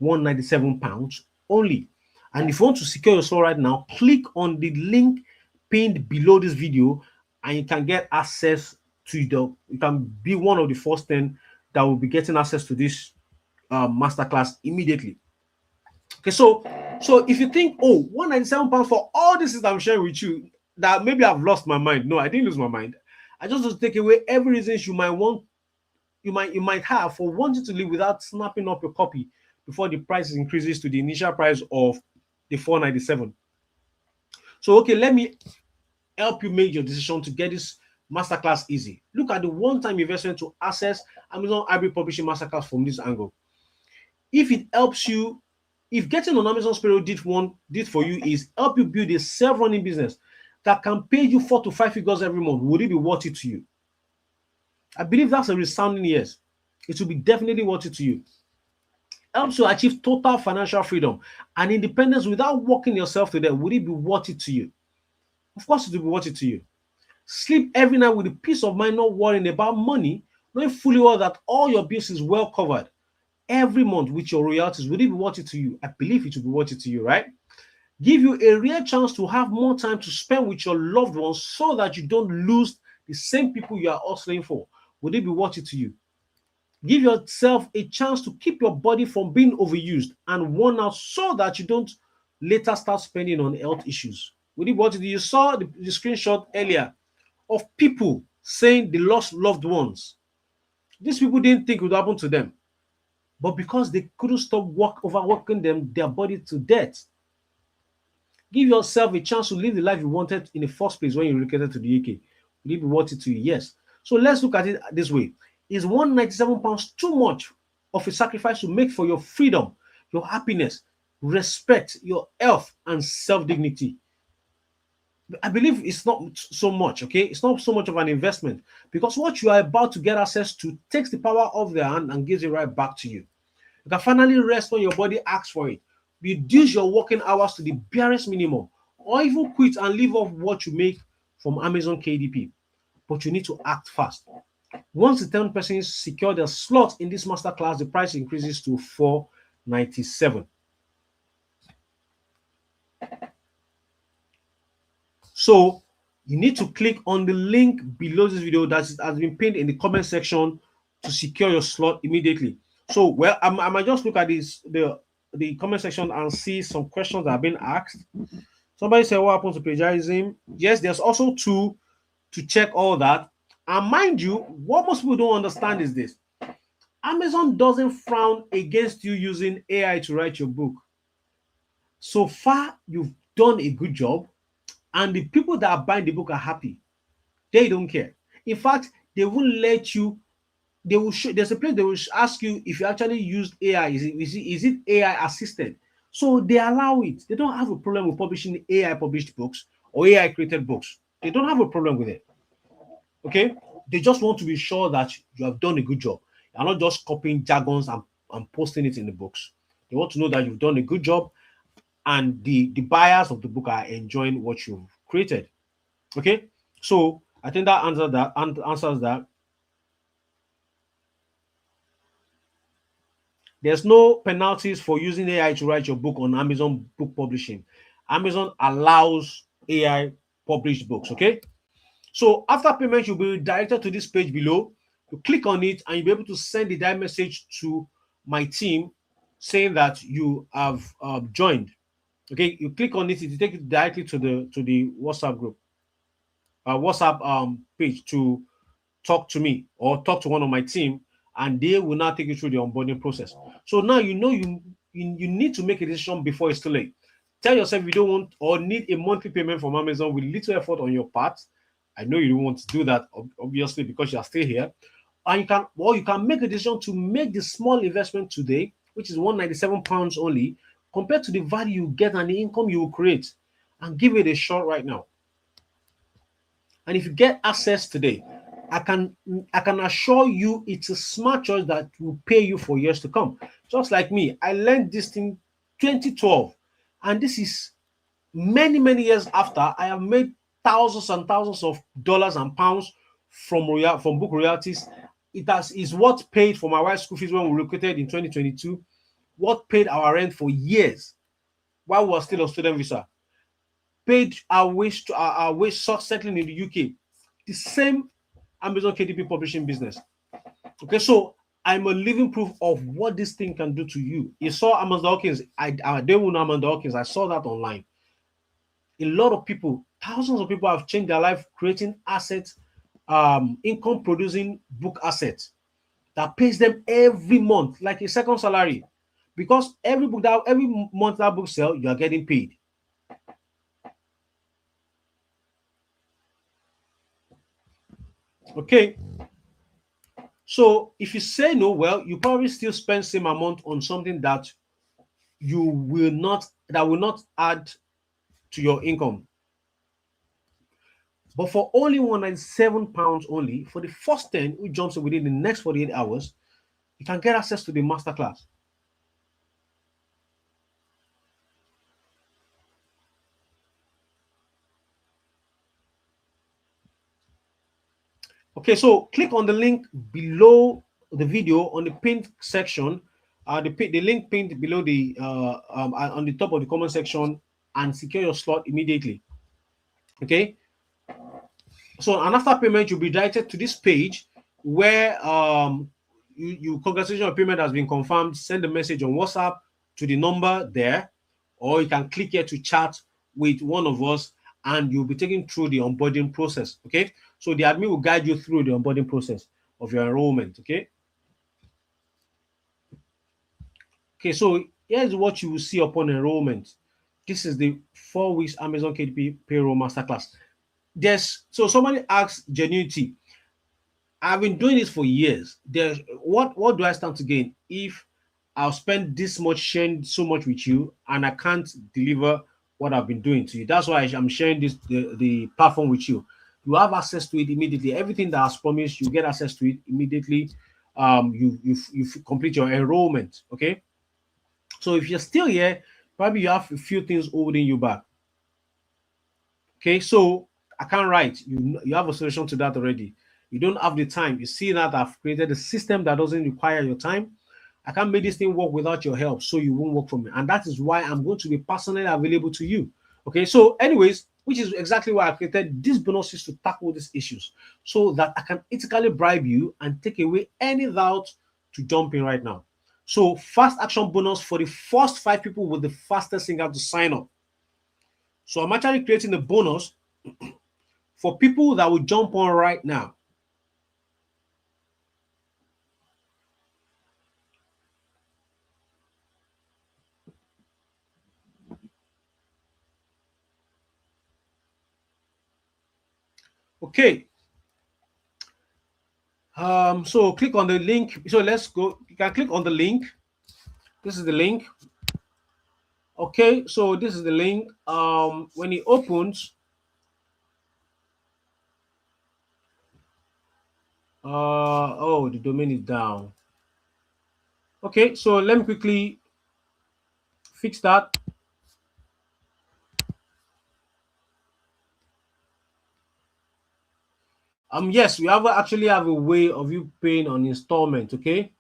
£197 only. And if you want to secure your soul right now, click on the link pinned below this video and you can get access to you can be one of the first 10 that will be getting access to this masterclass immediately. Okay, so if you think, oh, £197 for all this is I'm sharing with you, that maybe I've lost my mind. No, I didn't lose my mind. I just want to take away every reason you might have for wanting to live without snapping up your copy before the price increases to the initial price of the $497. So okay, let me help you make your decision to get this masterclass easy. Look at the one-time investment to access Amazon Hybrid Publishing Masterclass from this angle. If it helps you, if getting on Amazon's payroll did for you is help you build a self-running business that can pay you 4 to 5 figures every month, would it be worth it to you? I believe that's a resounding yes. It will be definitely worth it to you. Helps you achieve total financial freedom and independence without working yourself to death. Would it be worth it to you? Of course, it will be worth it to you. Sleep every night with the peace of mind, not worrying about money, knowing fully well that all your bills is well covered every month with your royalties. Would it be worth it to you? I believe it will be worth it to you, right? Give you a real chance to have more time to spend with your loved ones so that you don't lose the same people you are hustling for. Would it be worth it to you? Give yourself a chance to keep your body from being overused and worn out so that you don't later start spending on health issues. Would it be worth it? You saw the screenshot earlier of people saying they lost loved ones. These people didn't think it would happen to them, but because they couldn't stop overworking their body to death. Give yourself a chance to live the life you wanted in the first place when you relocated to the UK. Would it be worth it to you? Yes. So let's look at it this way. Is £197 too much of a sacrifice to make for your freedom, your happiness, respect, your health, and self-dignity? I believe it's not so much, okay? It's not so much of an investment because what you are about to get access to takes the power off their hand and gives it right back to you. You can finally rest when your body asks for it. Reduce your working hours to the barest minimum or even quit and live off what you make from Amazon KDP. But you need to act fast. Once the 10 persons secure their slot in this masterclass, the price increases to $497. So you need to click on the link below this video that has been pinned in the comment section to secure your slot immediately. So, well, I might just look at the comment section and see some questions that have been asked. Somebody said, what happens to plagiarism? Yes, there's also two to check all that. And mind you, what most people don't understand is this. Amazon doesn't frown against you using AI to write your book. So far, you've done a good job, and the people that are buying the book are happy. They don't care. In fact, they won't let you. They will show. There's a place they will ask you if you actually used AI. Is it AI assisted? So they allow it. They don't have a problem with publishing AI published books or AI created books. They don't have a problem with it. Okay, they just want to be sure that you have done a good job. You're not just copying jargons and posting it in the books. They want to know that you've done a good job and the buyers of the book are enjoying what you've created. Okay, so I think that answers that. There's no penalties for using AI to write your book on Amazon Book Publishing. Amazon allows AI published books. Okay, so after payment, you'll be redirected to this page below. You click on it and you'll be able to send a direct message to my team saying that you have joined. Okay, you click on it, it will take you directly to the WhatsApp group, WhatsApp page to talk to me or talk to one of my team, and they will now take you through the onboarding process. So now you know you need to make a decision before it's too late. Tell yourself you don't want or need a monthly payment from Amazon with little effort on your part. I know you don't want to do that, obviously, because you are still here. And you can make a decision to make the small investment today, which is £197 only, compared to the value you get and the income you will create, and give it a shot right now. And if you get access today, I can assure you it's a smart choice that will pay you for years to come. Just like me, I learned this thing 2012, and this is many years after I have made thousands and thousands of dollars and pounds from book royalties. Is what paid for my wife's school fees when we relocated in 2022, what paid our rent for years while we were still on student visa, paid our wage settling in the UK. The same Amazon KDP publishing business. Okay, so I'm a living proof of what this thing can do to you. You saw Amanda Hawkins. I don't know Amanda Hawkins. I saw that online. A lot of people, thousands of people have changed their life creating assets, income producing book assets that pays them every month like a second salary, because every month that book sell, you are getting paid. Okay, so if you say no, well, you probably still spend same amount on something that will not add to your income. But for only £197 only, for the first 10 who jumps in within the next 48 hours, you can get access to the masterclass. Okay, so click on the link below the video on the pinned section, the link pinned below the on the top of the comment section, and secure your slot immediately. Okay, so and after payment, you'll be directed to this page where you congratulations, your payment has been confirmed. Send a message on WhatsApp to the number there, or you can click here to chat with one of us, and you'll be taken through the onboarding process. Okay, so the admin will guide you through the onboarding process of your enrollment. Okay, so here's what you will see upon enrollment. This is the 4 weeks Amazon KDP payroll masterclass. So somebody asked Genuity, I've been doing this for years. What do I stand to gain if I'll spend this much sharing so much with you and I can't deliver what I've been doing to you? That's why I'm sharing the platform with you. You have access to it immediately. Everything that I was promised, you get access to it immediately. You complete your enrollment. Okay. So if you're still here, probably you have a few things holding you back. Okay, so I can't write. You have a solution to that already. You don't have the time. You see that I've created a system that doesn't require your time. I can't make this thing work without your help, so you won't work for me. And that is why I'm going to be personally available to you. Okay, so anyways, which is exactly why I created these bonuses to tackle these issues, so that I can ethically bribe you and take away any doubt to jump in right now. So fast action bonus for the first 5 people with the fastest finger to sign up. So I'm actually creating a bonus for people that will jump on right now. Okay. So click on the link. So let's go. You can click on the link. This is the link. Okay, so this is the link. When it opens, oh, the domain is down. Okay, so let me quickly fix that. Yes, we actually have a way of you paying on installment. Okay.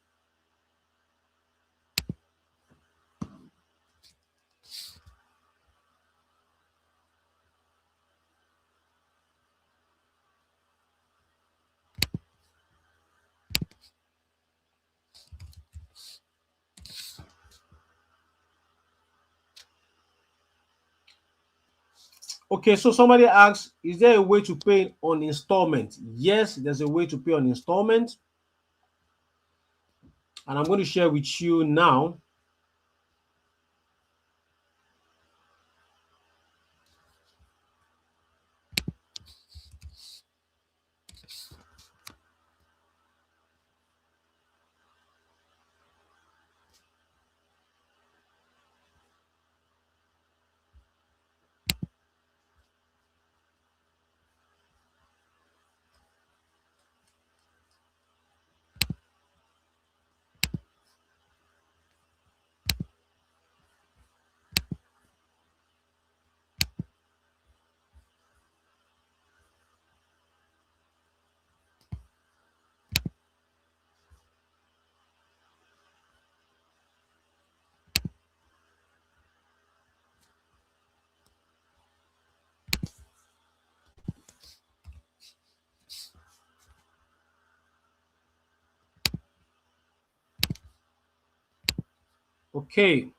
Okay, so somebody asks, is there a way to pay on installment? Yes, there's a way to pay on installment. And I'm going to share with you now. Okay.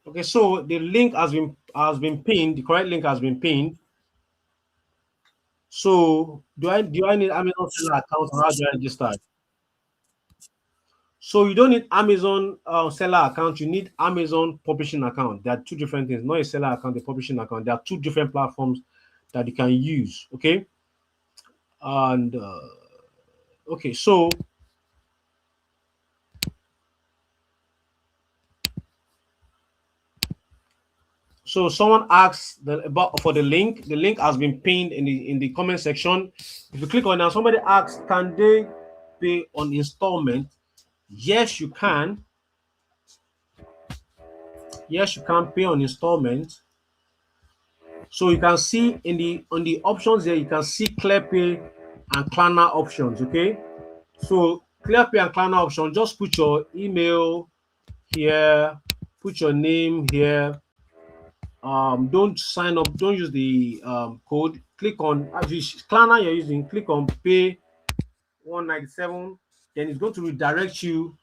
Okay, so the link has been pinned. The correct link has been pinned. So do I need Amazon seller account or how do I register? So you don't need Amazon seller account. You need Amazon publishing account. There are two different things. Not a seller account, a publishing account. There are two different platforms that you can use. Okay, and okay, so someone asks about for the link. The link has been pinned in the comment section. If you click on it, somebody asks, can they pay on installment? Yes, you can. Yes, you can pay on installment. So you can see on the options there, you can see ClearPay and Klarna options. Okay, so ClearPay and Klarna option. Just put your email here, put your name here. Don't sign up. Don't use the code. Click on Klarna you're using. Click on Pay 197. Then it's going to redirect you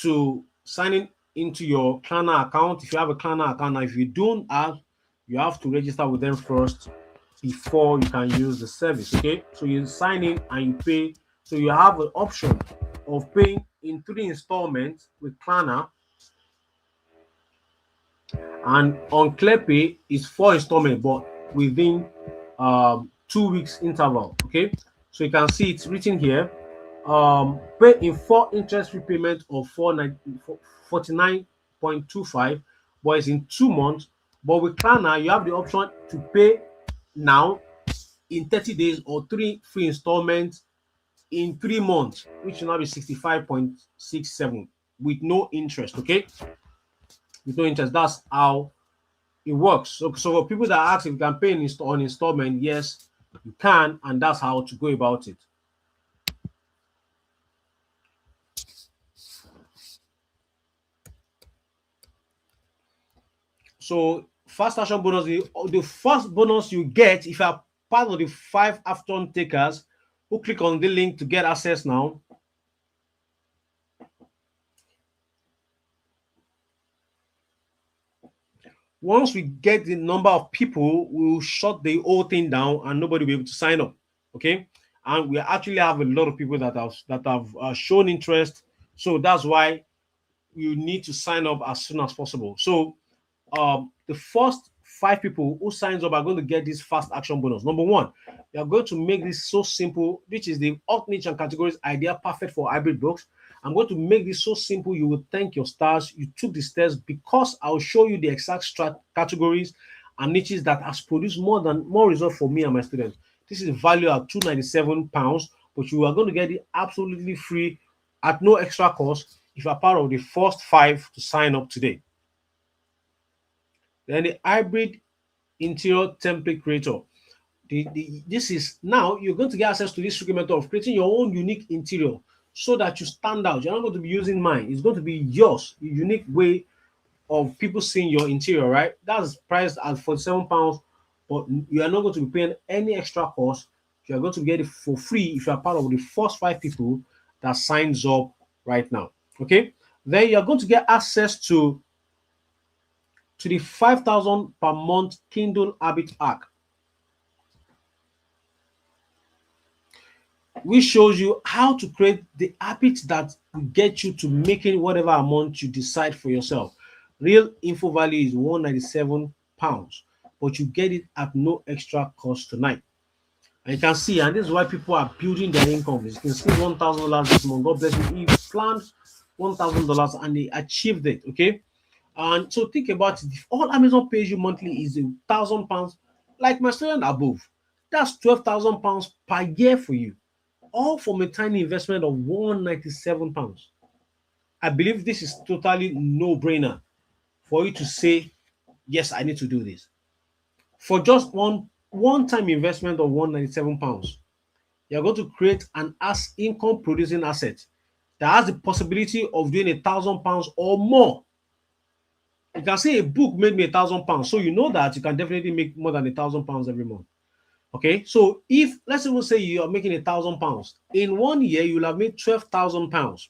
to signing into your Klarna account. If you have a Klarna account, now if you don't have, you have to register with them first before you can use the service. Okay, so you sign in and you pay. So you have an option of paying in 3 installments with Klarna, and on ClearPay is 4 installments, but within 2 weeks interval. Okay, so you can see it's written here. Pay in 4 interest-free payments of 49.25, but it's in 2 months. But with Klarna, you have the option to pay now in 30 days or 3 free installments in 3 months, which will now be 65.67 with no interest. Okay, with no interest. That's how it works. So for people that ask if you can pay on installment, yes, you can, and that's how to go about it. So fast action bonus, the first bonus you get if you are part of the 5 Afton takers who click on the link to get access now. Once we get the number of people, we will shut the whole thing down and nobody will be able to sign up. Okay, and we actually have a lot of people that have shown interest. So that's why you need to sign up as soon as possible. So the first 5 people who signs up are going to get this fast action bonus. Number one, you are going to make this so simple, which is the alt niche and categories idea perfect for hybrid books. I'm going to make this so simple you will thank your stars you took the steps, because I'll show you the exact categories and niches that has produced more results for me and my students. This is valued at £297, but you are going to get it absolutely free at no extra cost if you are part of the first 5 to sign up today. Then the hybrid interior template creator. This is now you're going to get access to this tricky method of creating your own unique interior so that you stand out. You're not going to be using mine. It's going to be yours, your unique way of people seeing your interior, right? That's priced at £47, but you are not going to be paying any extra cost. You are going to get it for free if you are part of the first 5 people that signs up right now. Okay, then you are going to get access to the 5,000 per month Kindle habit hack, which shows you how to create the habits that will get you to making whatever amount you decide for yourself. Real info value is £197, but you get it at no extra cost tonight. And you can see, and this is why people are building their income. You can see $1,000 this month. God bless you. He planned $1,000 and they achieved it. Okay. And so think about it. If all Amazon pays you monthly is £1,000, like my student above, that's £12,000 per year for you, all from a tiny investment of £197. I believe this is totally no-brainer for you to say, yes, I need to do this. For just one-time investment of £197, you're going to create an income producing asset that has the possibility of doing £1,000 or more. You can say a book made me £1,000, so you know that you can definitely make more than £1,000 every month. Okay, so if let's even say you are making £1,000 in 1 year, you'll have made £12,000,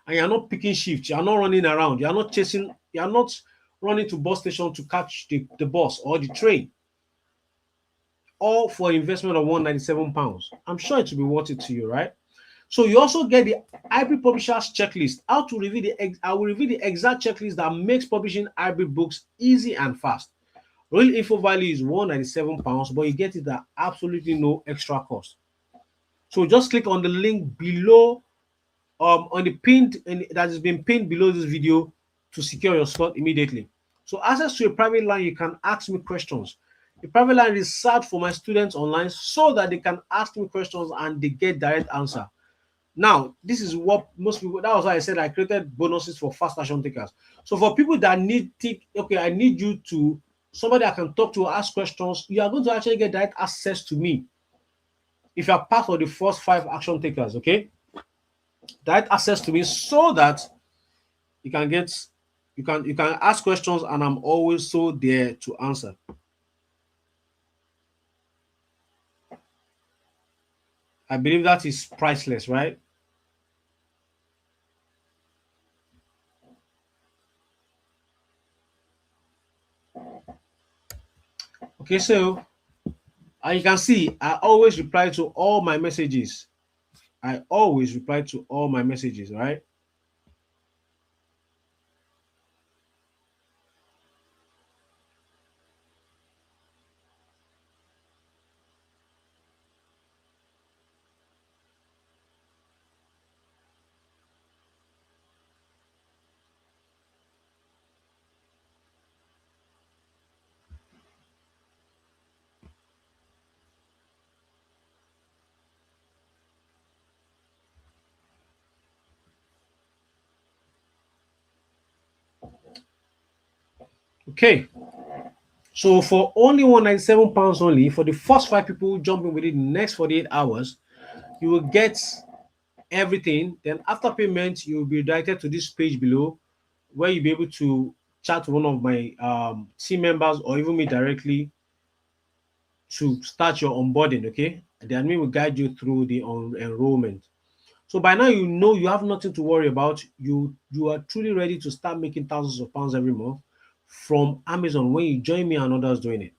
and you're not picking shifts, you're not running around, you're not chasing, you're not running to bus station to catch the bus or the train, all for investment of £197. I'm sure it will be worth it to you, right? So you also get the hybrid publishers checklist. How to reveal I will reveal the exact checklist that makes publishing hybrid books easy and fast. Real info value is £197, but you get it at absolutely no extra cost. So just click on the link below, on the pinned that has been pinned below this video to secure your slot immediately. So access to a private line, you can ask me questions. The private line is reserved for my students online so that they can ask me questions and they get direct answer. Now, this is what most people, that was why I said I created bonuses for fast action takers. So for people that okay, I need you to, somebody I can talk to, ask questions, you are going to actually get direct access to me if you are part of the first 5 action takers, okay? Direct access to me so that you can get, you can ask questions and I'm always so there to answer. I believe that is priceless, right? Okay, so you can see I always reply to all my messages. I always reply to all my messages, right? Okay. So for only £197 only, for the first 5 people jumping within the next 48 hours, you will get everything. Then after payment, you will be directed to this page below where you'll be able to chat to one of my team members or even me directly to start your onboarding. Okay, the admin will guide you through the enrollment. So by now you know you have nothing to worry about. You are truly ready to start making thousands of pounds every month from Amazon when you join me and others doing it.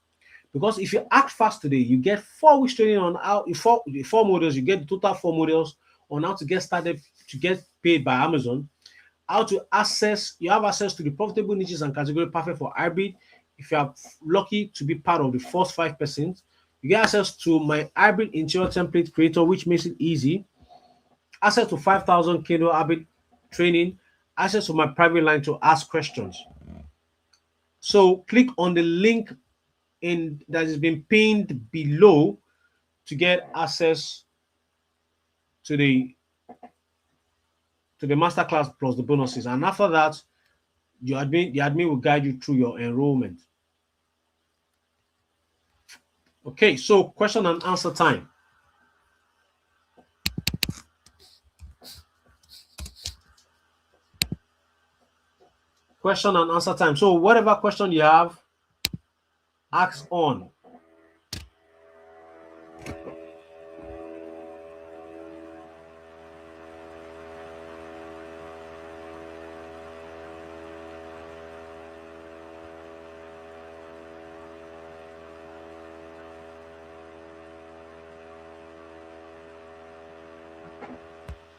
Because if you act fast today, you get 4 weeks training on how four modules, you get the total 4 modules on how to get started to get paid by Amazon, how to access, you have access to the profitable niches and category perfect for hybrid. If you are lucky to be part of the first 5%, you get access to my hybrid interior template creator, which makes it easy, access to 5,000 kilo hybrid training, access to my private line to ask questions. So click on the link in that has been pinned below to get access to the masterclass plus the bonuses. And after that, the admin will guide you through your enrollment. Okay, so question and answer time. Question and answer time. So whatever question you have, ask on.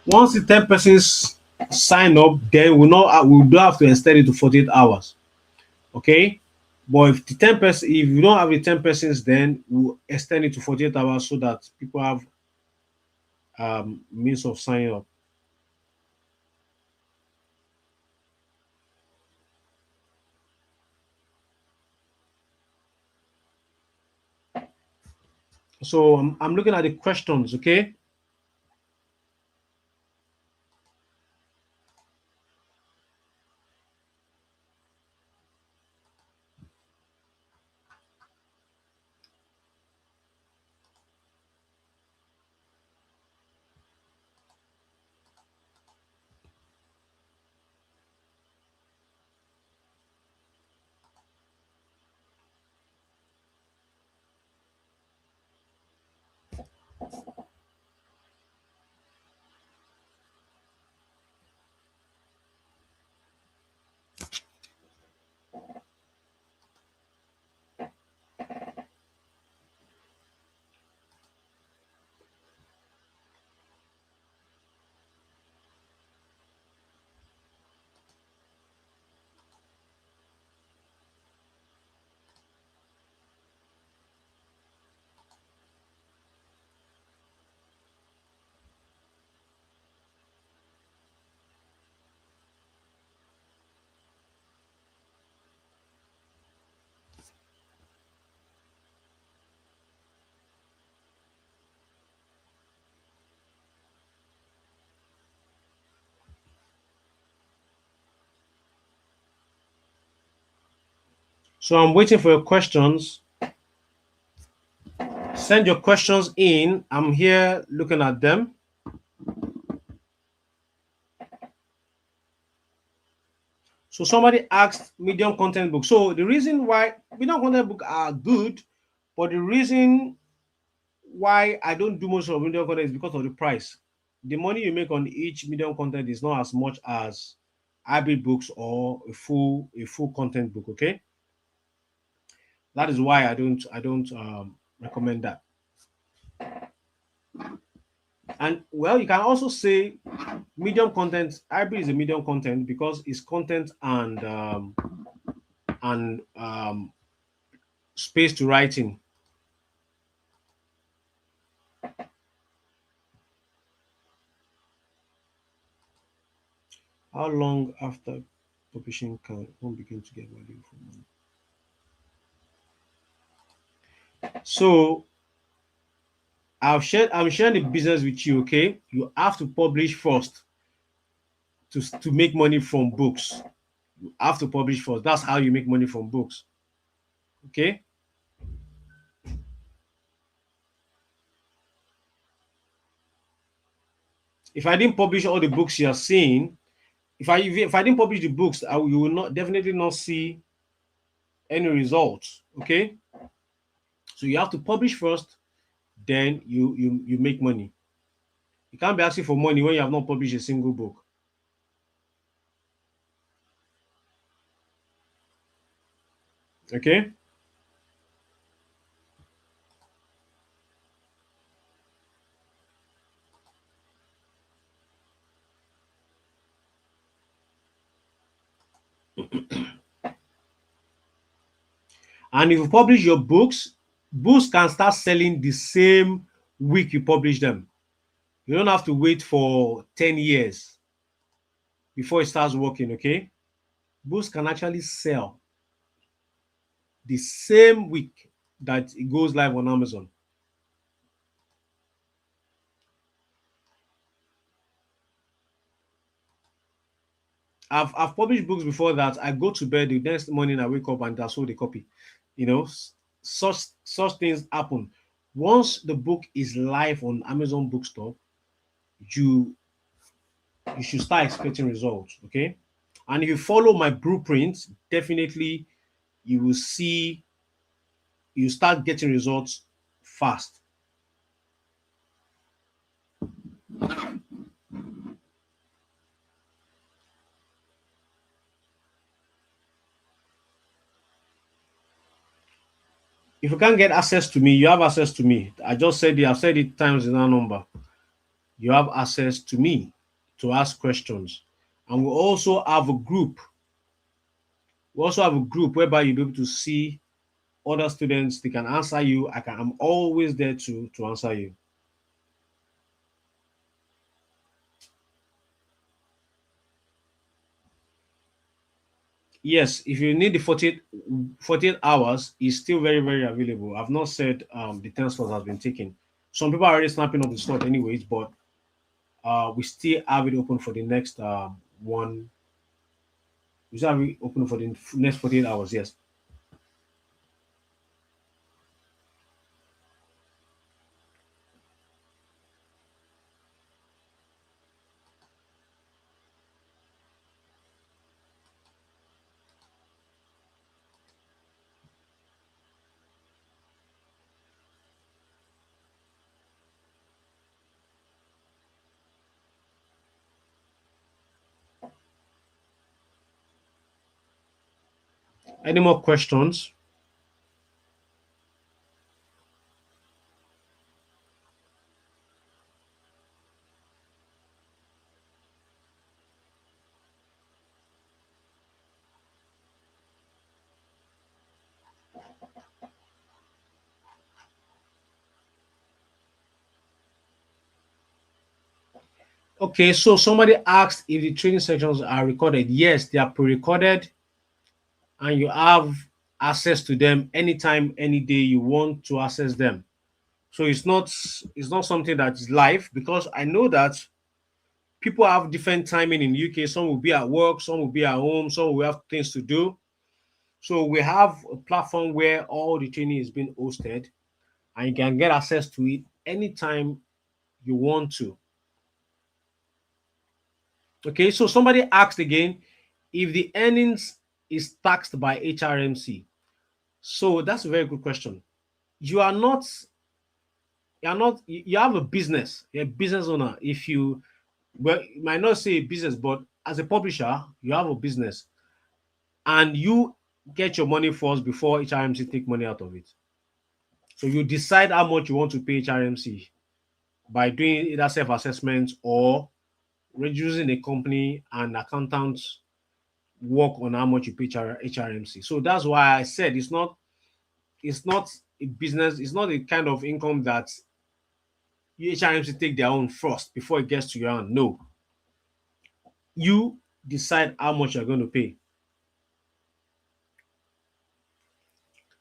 Once the 10 persons sign up, then we do have to extend it to 48 hours. Okay. But if the 10 person, if you don't have the 10 persons, then we'll extend it to 48 hours so that people have means of signing up. So I'm looking at the questions, okay? So I'm waiting for your questions. Send your questions in. I'm here looking at them. So somebody asked medium content book. So the reason why medium content book are good, but the reason why I don't do most of medium content is because of the price. The money you make on each medium content is not as much as hybrid books or a full content book. Okay, that is why I don't recommend that. And well, you can also say medium content. Hybrid is a medium content because it's content and space to writing. How long after publishing can one begin to get value from money? So I'm sharing the business with you. Okay, you have to publish first to make money from books. You have to publish first. That's how you make money from books. Okay. If I didn't publish all the books you are seeing, if I didn't publish the books, you will not definitely not see any results. Okay. So you have to publish first, then you make money. You can't be asking for money when you have not published a single book. Okay. And if you publish your books, books can start selling the same week you publish them. You don't have to wait for 10 years before it starts working. Okay. Books can actually sell the same week that it goes live on Amazon. I've published books before that I go to bed the next morning, I wake up and I sold a copy. You know, such things happen. Once the book is live on Amazon Bookstore, you you should start expecting results. Okay. And if you follow my blueprint, definitely you will see you start getting results fast. If you can't get access to me, you have access to me. I just said it, I've said it times in our number. You have access to me to ask questions. And we also have a group. We also have a group whereby you'll be able to see other students. They can answer you. I'm always there to answer you. Yes, if you need the 48 hours, it's still very, very available. I've not said the 10 slots has been taken. Some people are already snapping up the slot anyways, but we still have it open for the next one. We still have it open for the next 48 hours. Yes. Any more questions? Okay, so somebody asked if the training sections are recorded. Yes, they are pre-recorded, and you have access to them anytime, any day you want to access them. So it's not something that is live, because I know that people have different timing in UK. Some will be at work, some will be at home, some will have things to do. So we have a platform where all the training is being hosted, and you can get access to it anytime you want to. Okay, so somebody asked again if the earnings is taxed by HRMC. So that's a very good question. You are not, you have a business, you're a business owner. If you, well, you might not say a business, but as a publisher, you have a business and you get your money first before HRMC take money out of it. So you decide how much you want to pay HRMC by doing either self-assessment or reducing a company and accountants work on how much you pay HRMC. So that's why I said it's not a business, it's not a kind of income that HRMC take their own first before it gets to your hand. No. You decide how much you're going to pay.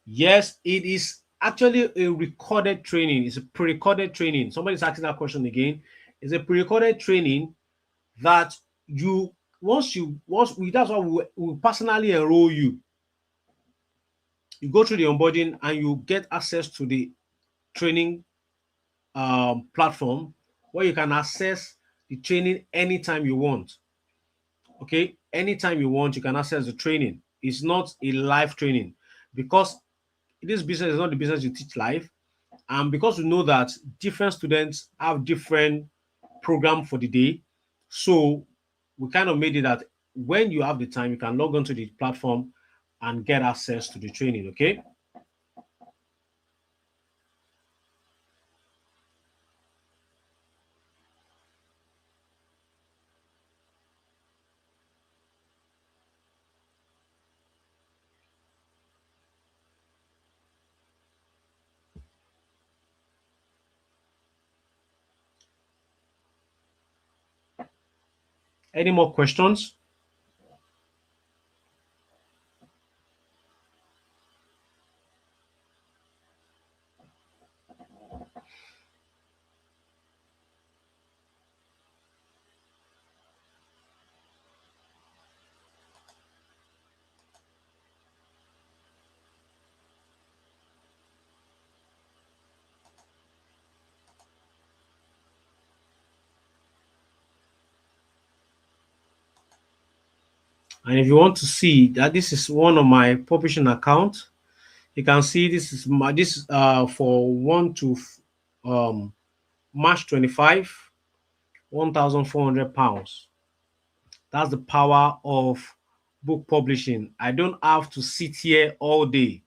Yes, it is actually a recorded training. It's a pre-recorded training. Somebody's asking that question again. It's a pre-recorded training that you once we that's why we personally enroll you. You go through the onboarding and you get access to the training platform where you can access the training anytime you want. Okay, anytime you want, you can access the training. It's not a live training because this business is not the business you teach live. And because we know that different students have different program for the day, so we kind of made it that when you have the time, you can log onto the platform and get access to the training. Okay. Any more questions? And if you want to see that this is one of my publishing accounts, you can see this is my this for 1 to March 25, £1,400. That's the power of book publishing. I don't have to sit here all day,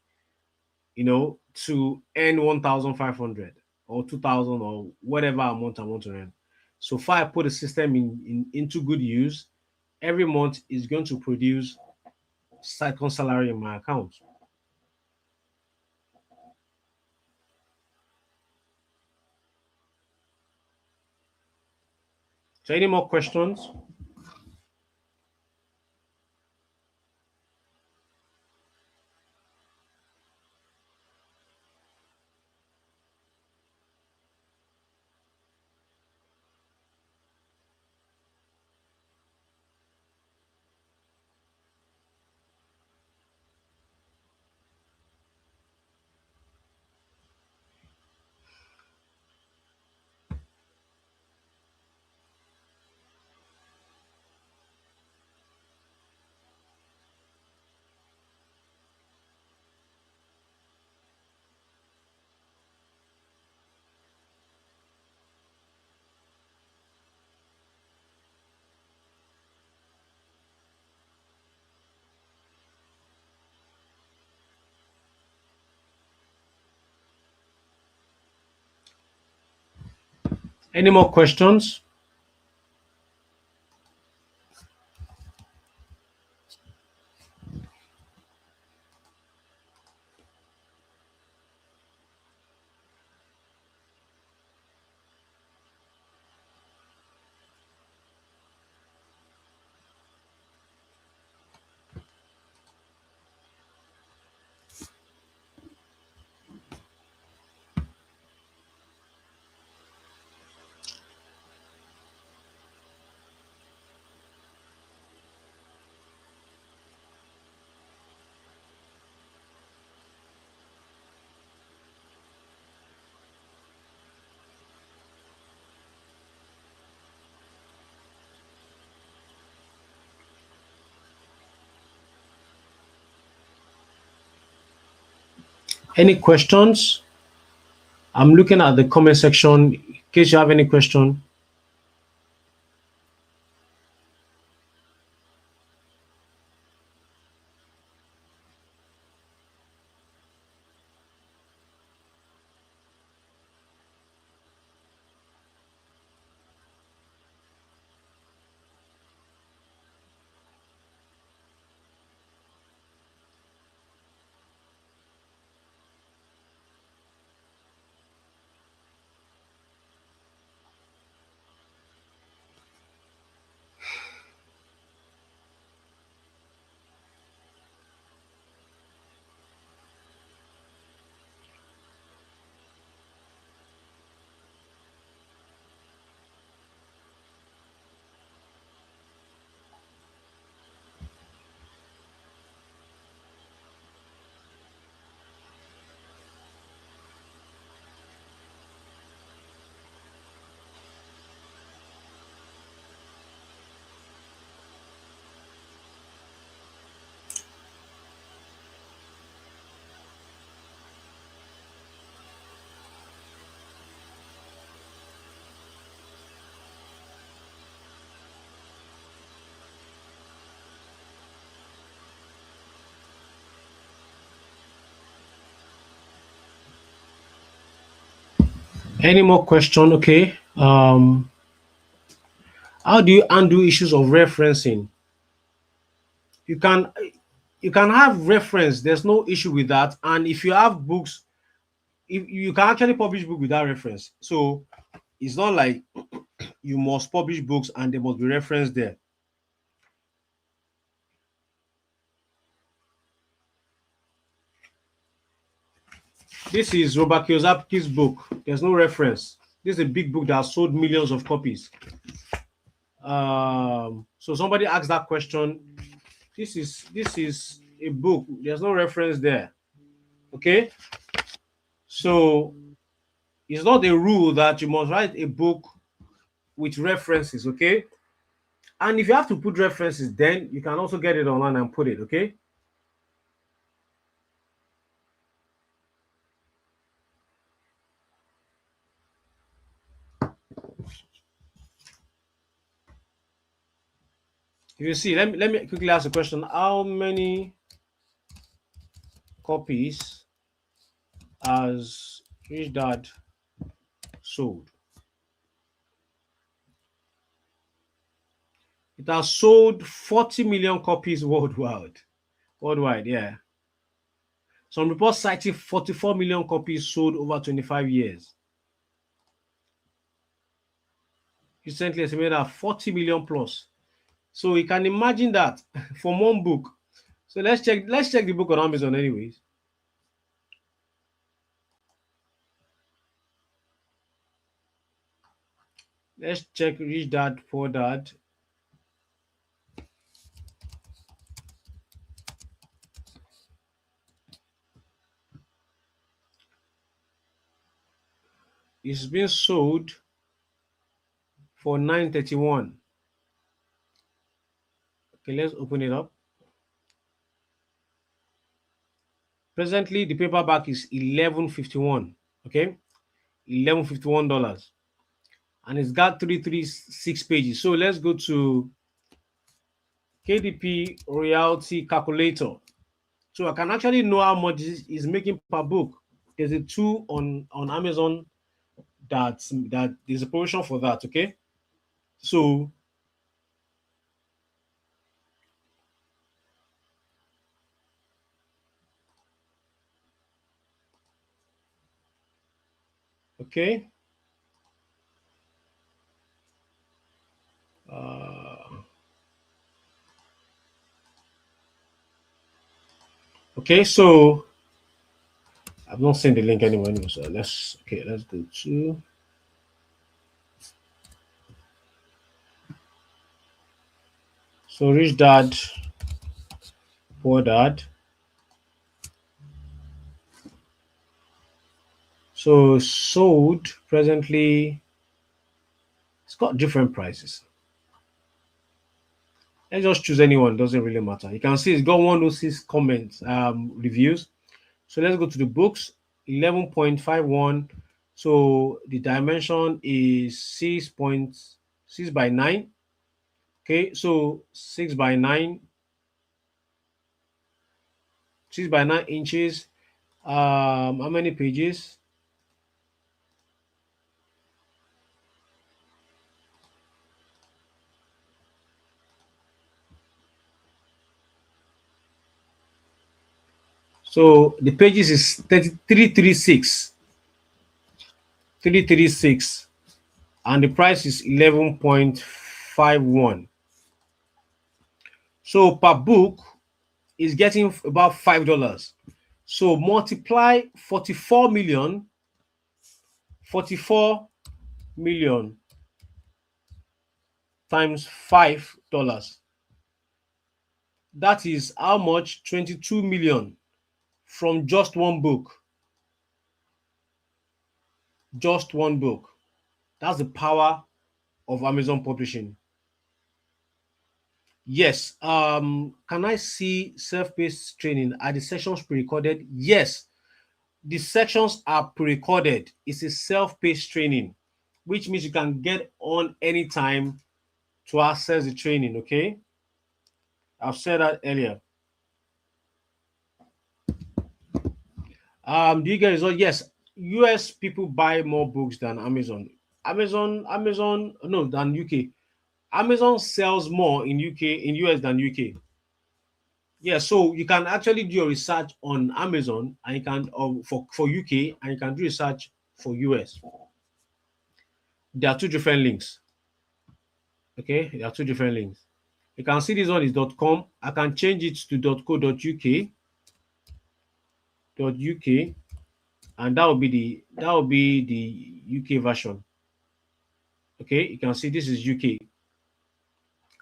to earn 1,500 or 2,000 or whatever amount I want to earn. So far, I put the system into good use. Every month is going to produce second salary in my account. So, any more questions? Any more questions? Any questions? I'm looking at the comment section in case you have any question. Any more question? Okay. How do you undo issues of referencing? You can have reference. There's no issue with that. And if you have books, if you can actually publish book without reference. So it's not like you must publish books and they must be referenced there. This is Robert Kiyosaki's book. There's no reference. This is a big book that has sold millions of copies. So somebody asked that question. This is a book. There's no reference there. Okay. So it's not a rule that you must write a book with references. Okay. And if you have to put references, then you can also get it online and put it. Okay. If you see, let me quickly ask a question. How many copies has Rich Dad sold? It has sold 40 million copies worldwide. Worldwide, yeah. Some reports citing 44 million copies sold over 25 years. Recently estimated at 40 million plus. So you can imagine that from one book. So let's check the book on Amazon anyways. Let's check Rich Dad Poor Dad. It's been sold for $9.31. Okay, let's open it up. Presently, the paperback is $11.51. Okay, $11.51, and it's got 336 pages. So let's go to KDP royalty calculator. So I can actually know how much is making per book. There's a tool on Amazon that there's a promotion for that. Okay, so okay. Okay, so I've not seen the link anywhere anymore. So let's go to Rich Dad Poor Dad. So sold presently, it's got different prices. Let's just choose anyone, doesn't really matter. You can see it's got 106 comments, reviews. So let's go to the books, 11.51. So the dimension is 6.6 by 9. Okay, so 6 by 9, 6 by 9 inches. How many pages? So the pages is 336. 336. And the price is 11.51. So per book is getting about $5. So multiply 44 million times $5. That is how much? 22 million from just one book. Just one book. That's the power of Amazon publishing. Yes. Can I see self-paced training? Are the sessions pre-recorded? Yes. The sections are pre-recorded. It's a self-paced training, which means you can get on anytime to access the training. Okay. I've said that earlier. Do you get results? Yes. US people buy more books than Amazon. Amazon, no, than UK. Amazon sells more in US than UK. Yeah, so you can actually do your research on Amazon and you can for UK and you can do research for US. There are two different links. Okay, there are two different links. You can see this one is .com. I can change it to .co.uk, and that will be the UK version. Okay, you can see this is UK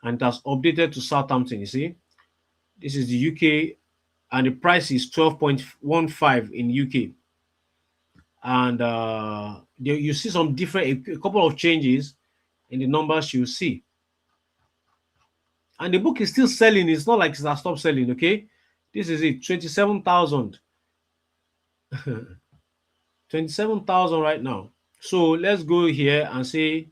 and it has updated to Southampton. You see, this is the UK and the price is 12.15 in UK. And you see some different, a couple of changes in the numbers you see. And the book is still selling. It's not like it's stopped selling. Okay, this is it, 27,000. 27,000 right now. So let's go here and say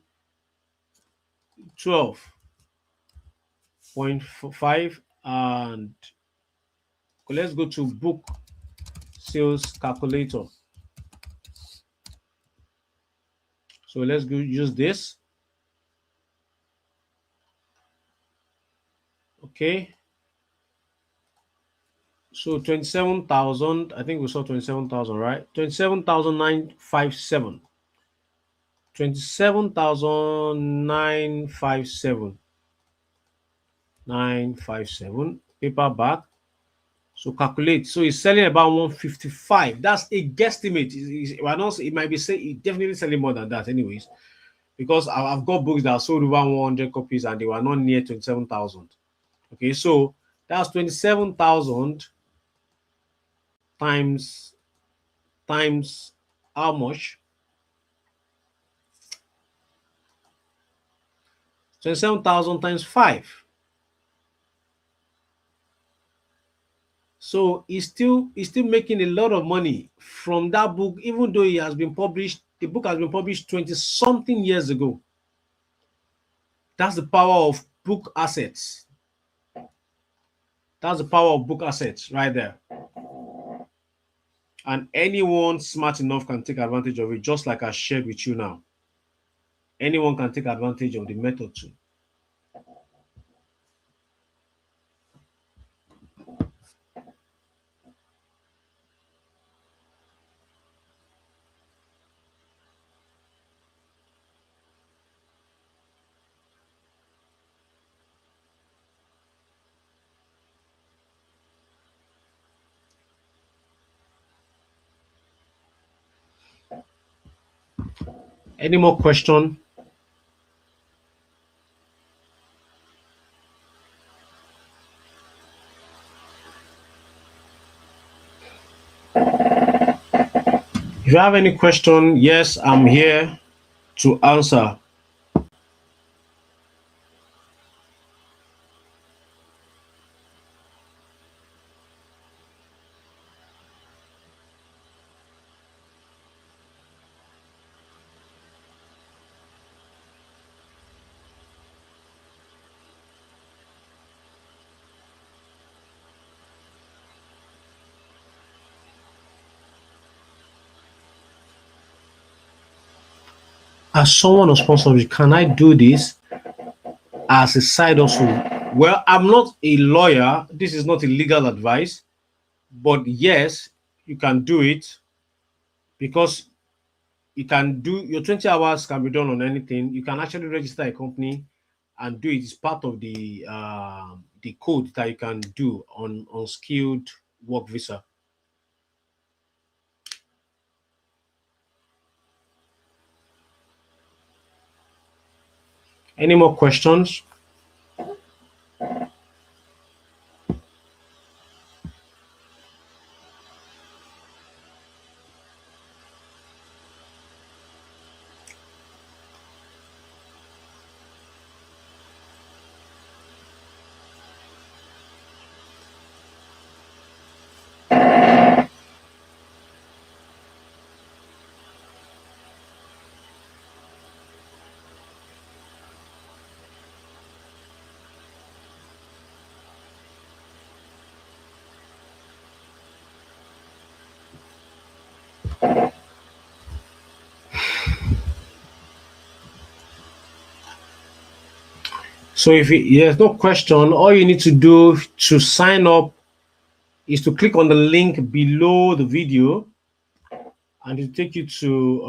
12.5 and let's go to book sales calculator. So let's go use this. Okay. So 27,000, I think we saw 27,000, right? 27,957. 27,957. 957 paperback. So calculate. So it's selling about 155. That's a guesstimate. It might be definitely selling more than that, anyways, because I've got books that sold over 100 copies and they were not near 27,000. Okay, so that's 27,000 times how much? 27,000 times 5. So he's still making a lot of money from that book, even though the book has been published 20 something years ago. That's the power of book assets. That's the power of book assets right there. And anyone smart enough can take advantage of it, just like I shared with you now. Anyone can take advantage of the method too. Any more question? If you have any question, yes, I'm here to answer. As someone who sponsors, can I do this as a side hustle? Well, I'm not a lawyer. This is not a legal advice, but yes, you can do it because you can do your 20 hours can be done on anything. You can actually register a company and do it. It's part of the code that you can do on skilled work visa. Any more questions? So if there's no question, all you need to do to sign up is to click on the link below the video, and it'll take you to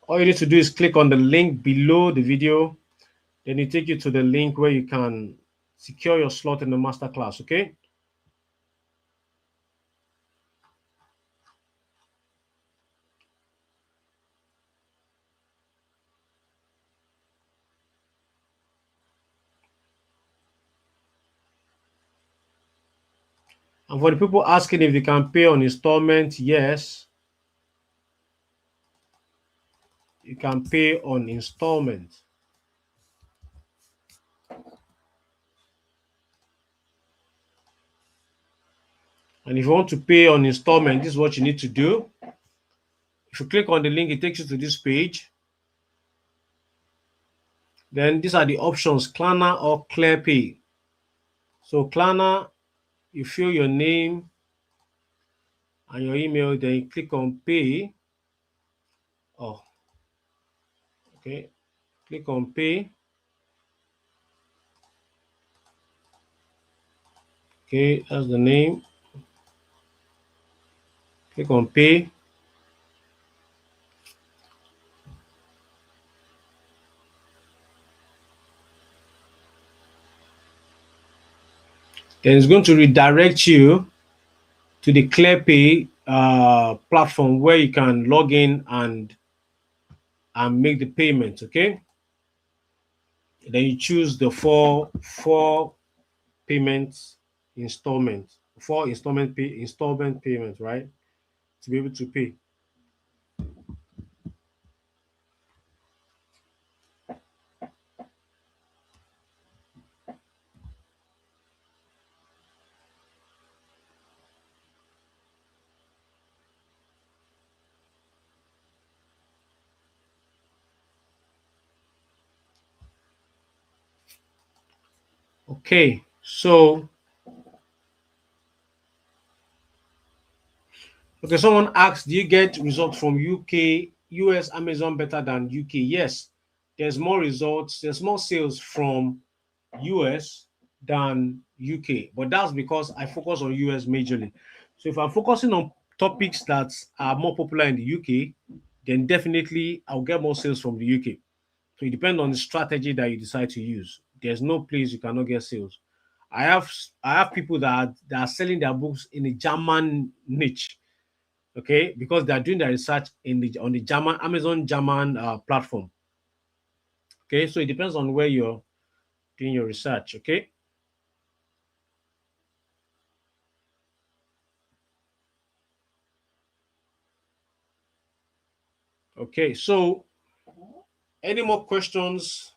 all you need to do is click on the link below the video, then it take you to the link where you can secure your slot in the masterclass. Okay. And for the people asking if they can pay on installment, yes, you can pay on installment. And if you want to pay on installment, this is what you need to do. If you click on the link, it takes you to this page. Then these are the options, Klarna or ClearPay. So Klarna, you fill your name and your email, then you click on pay. Oh, okay. Click on pay. Okay, that's the name. Click on pay. Then it's going to redirect you to the ClearPay platform where you can log in and make the payment. Okay. Then you choose the four payments installment, four installment payments, right? To be able to pay. Okay, so okay, someone asked, do you get results from UK, US Amazon better than UK? Yes, there's more results, there's more sales from US than UK, but that's because I focus on US majorly. So if I'm focusing on topics that are more popular in the UK, then definitely I'll get more sales from the UK. So it depends on the strategy that you decide to use. There's no place you cannot get sales. I have people that are selling their books in the German niche, okay, because they are doing their research on the German Amazon German platform. Okay, so it depends on where you're doing your research. Okay. Okay, so any more questions?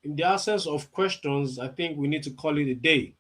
In the absence of questions, I think we need to call it a day.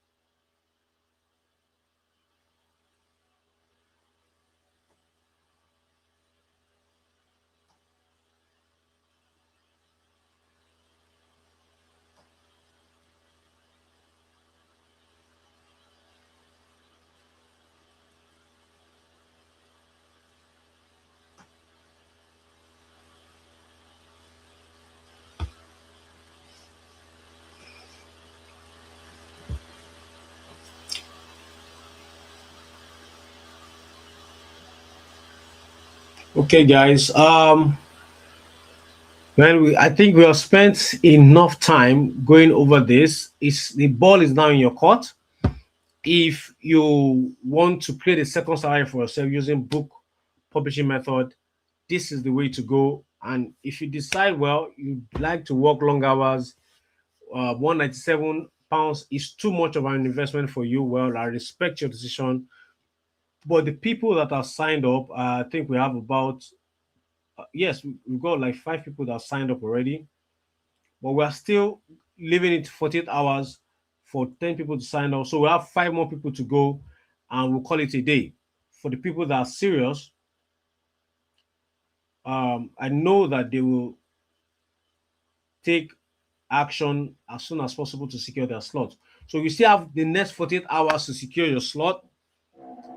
Okay, guys. I think we have spent enough time going over this. It's the ball is now in your court. If you want to create a second salary for yourself using book publishing method, this is the way to go. And if you decide, well, you'd like to work long hours, 197 pounds is too much of an investment for you. Well, I respect your decision. But the people that are signed up, I think we have about, yes, we've got like 5 people that signed up already, but we're still leaving it 48 hours for 10 people to sign up. So we have 5 more people to go, and we'll call it a day. For the people that are serious, I know that they will take action as soon as possible to secure their slot. So you still have the next 48 hours to secure your slot.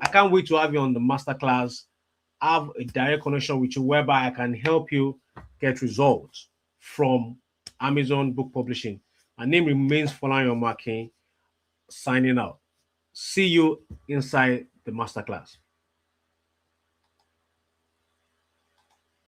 I can't wait to have you on the masterclass, have a direct connection with you whereby I can help you get results from Amazon Book Publishing. My name remains Folarin Omakin, signing out. See you inside the masterclass.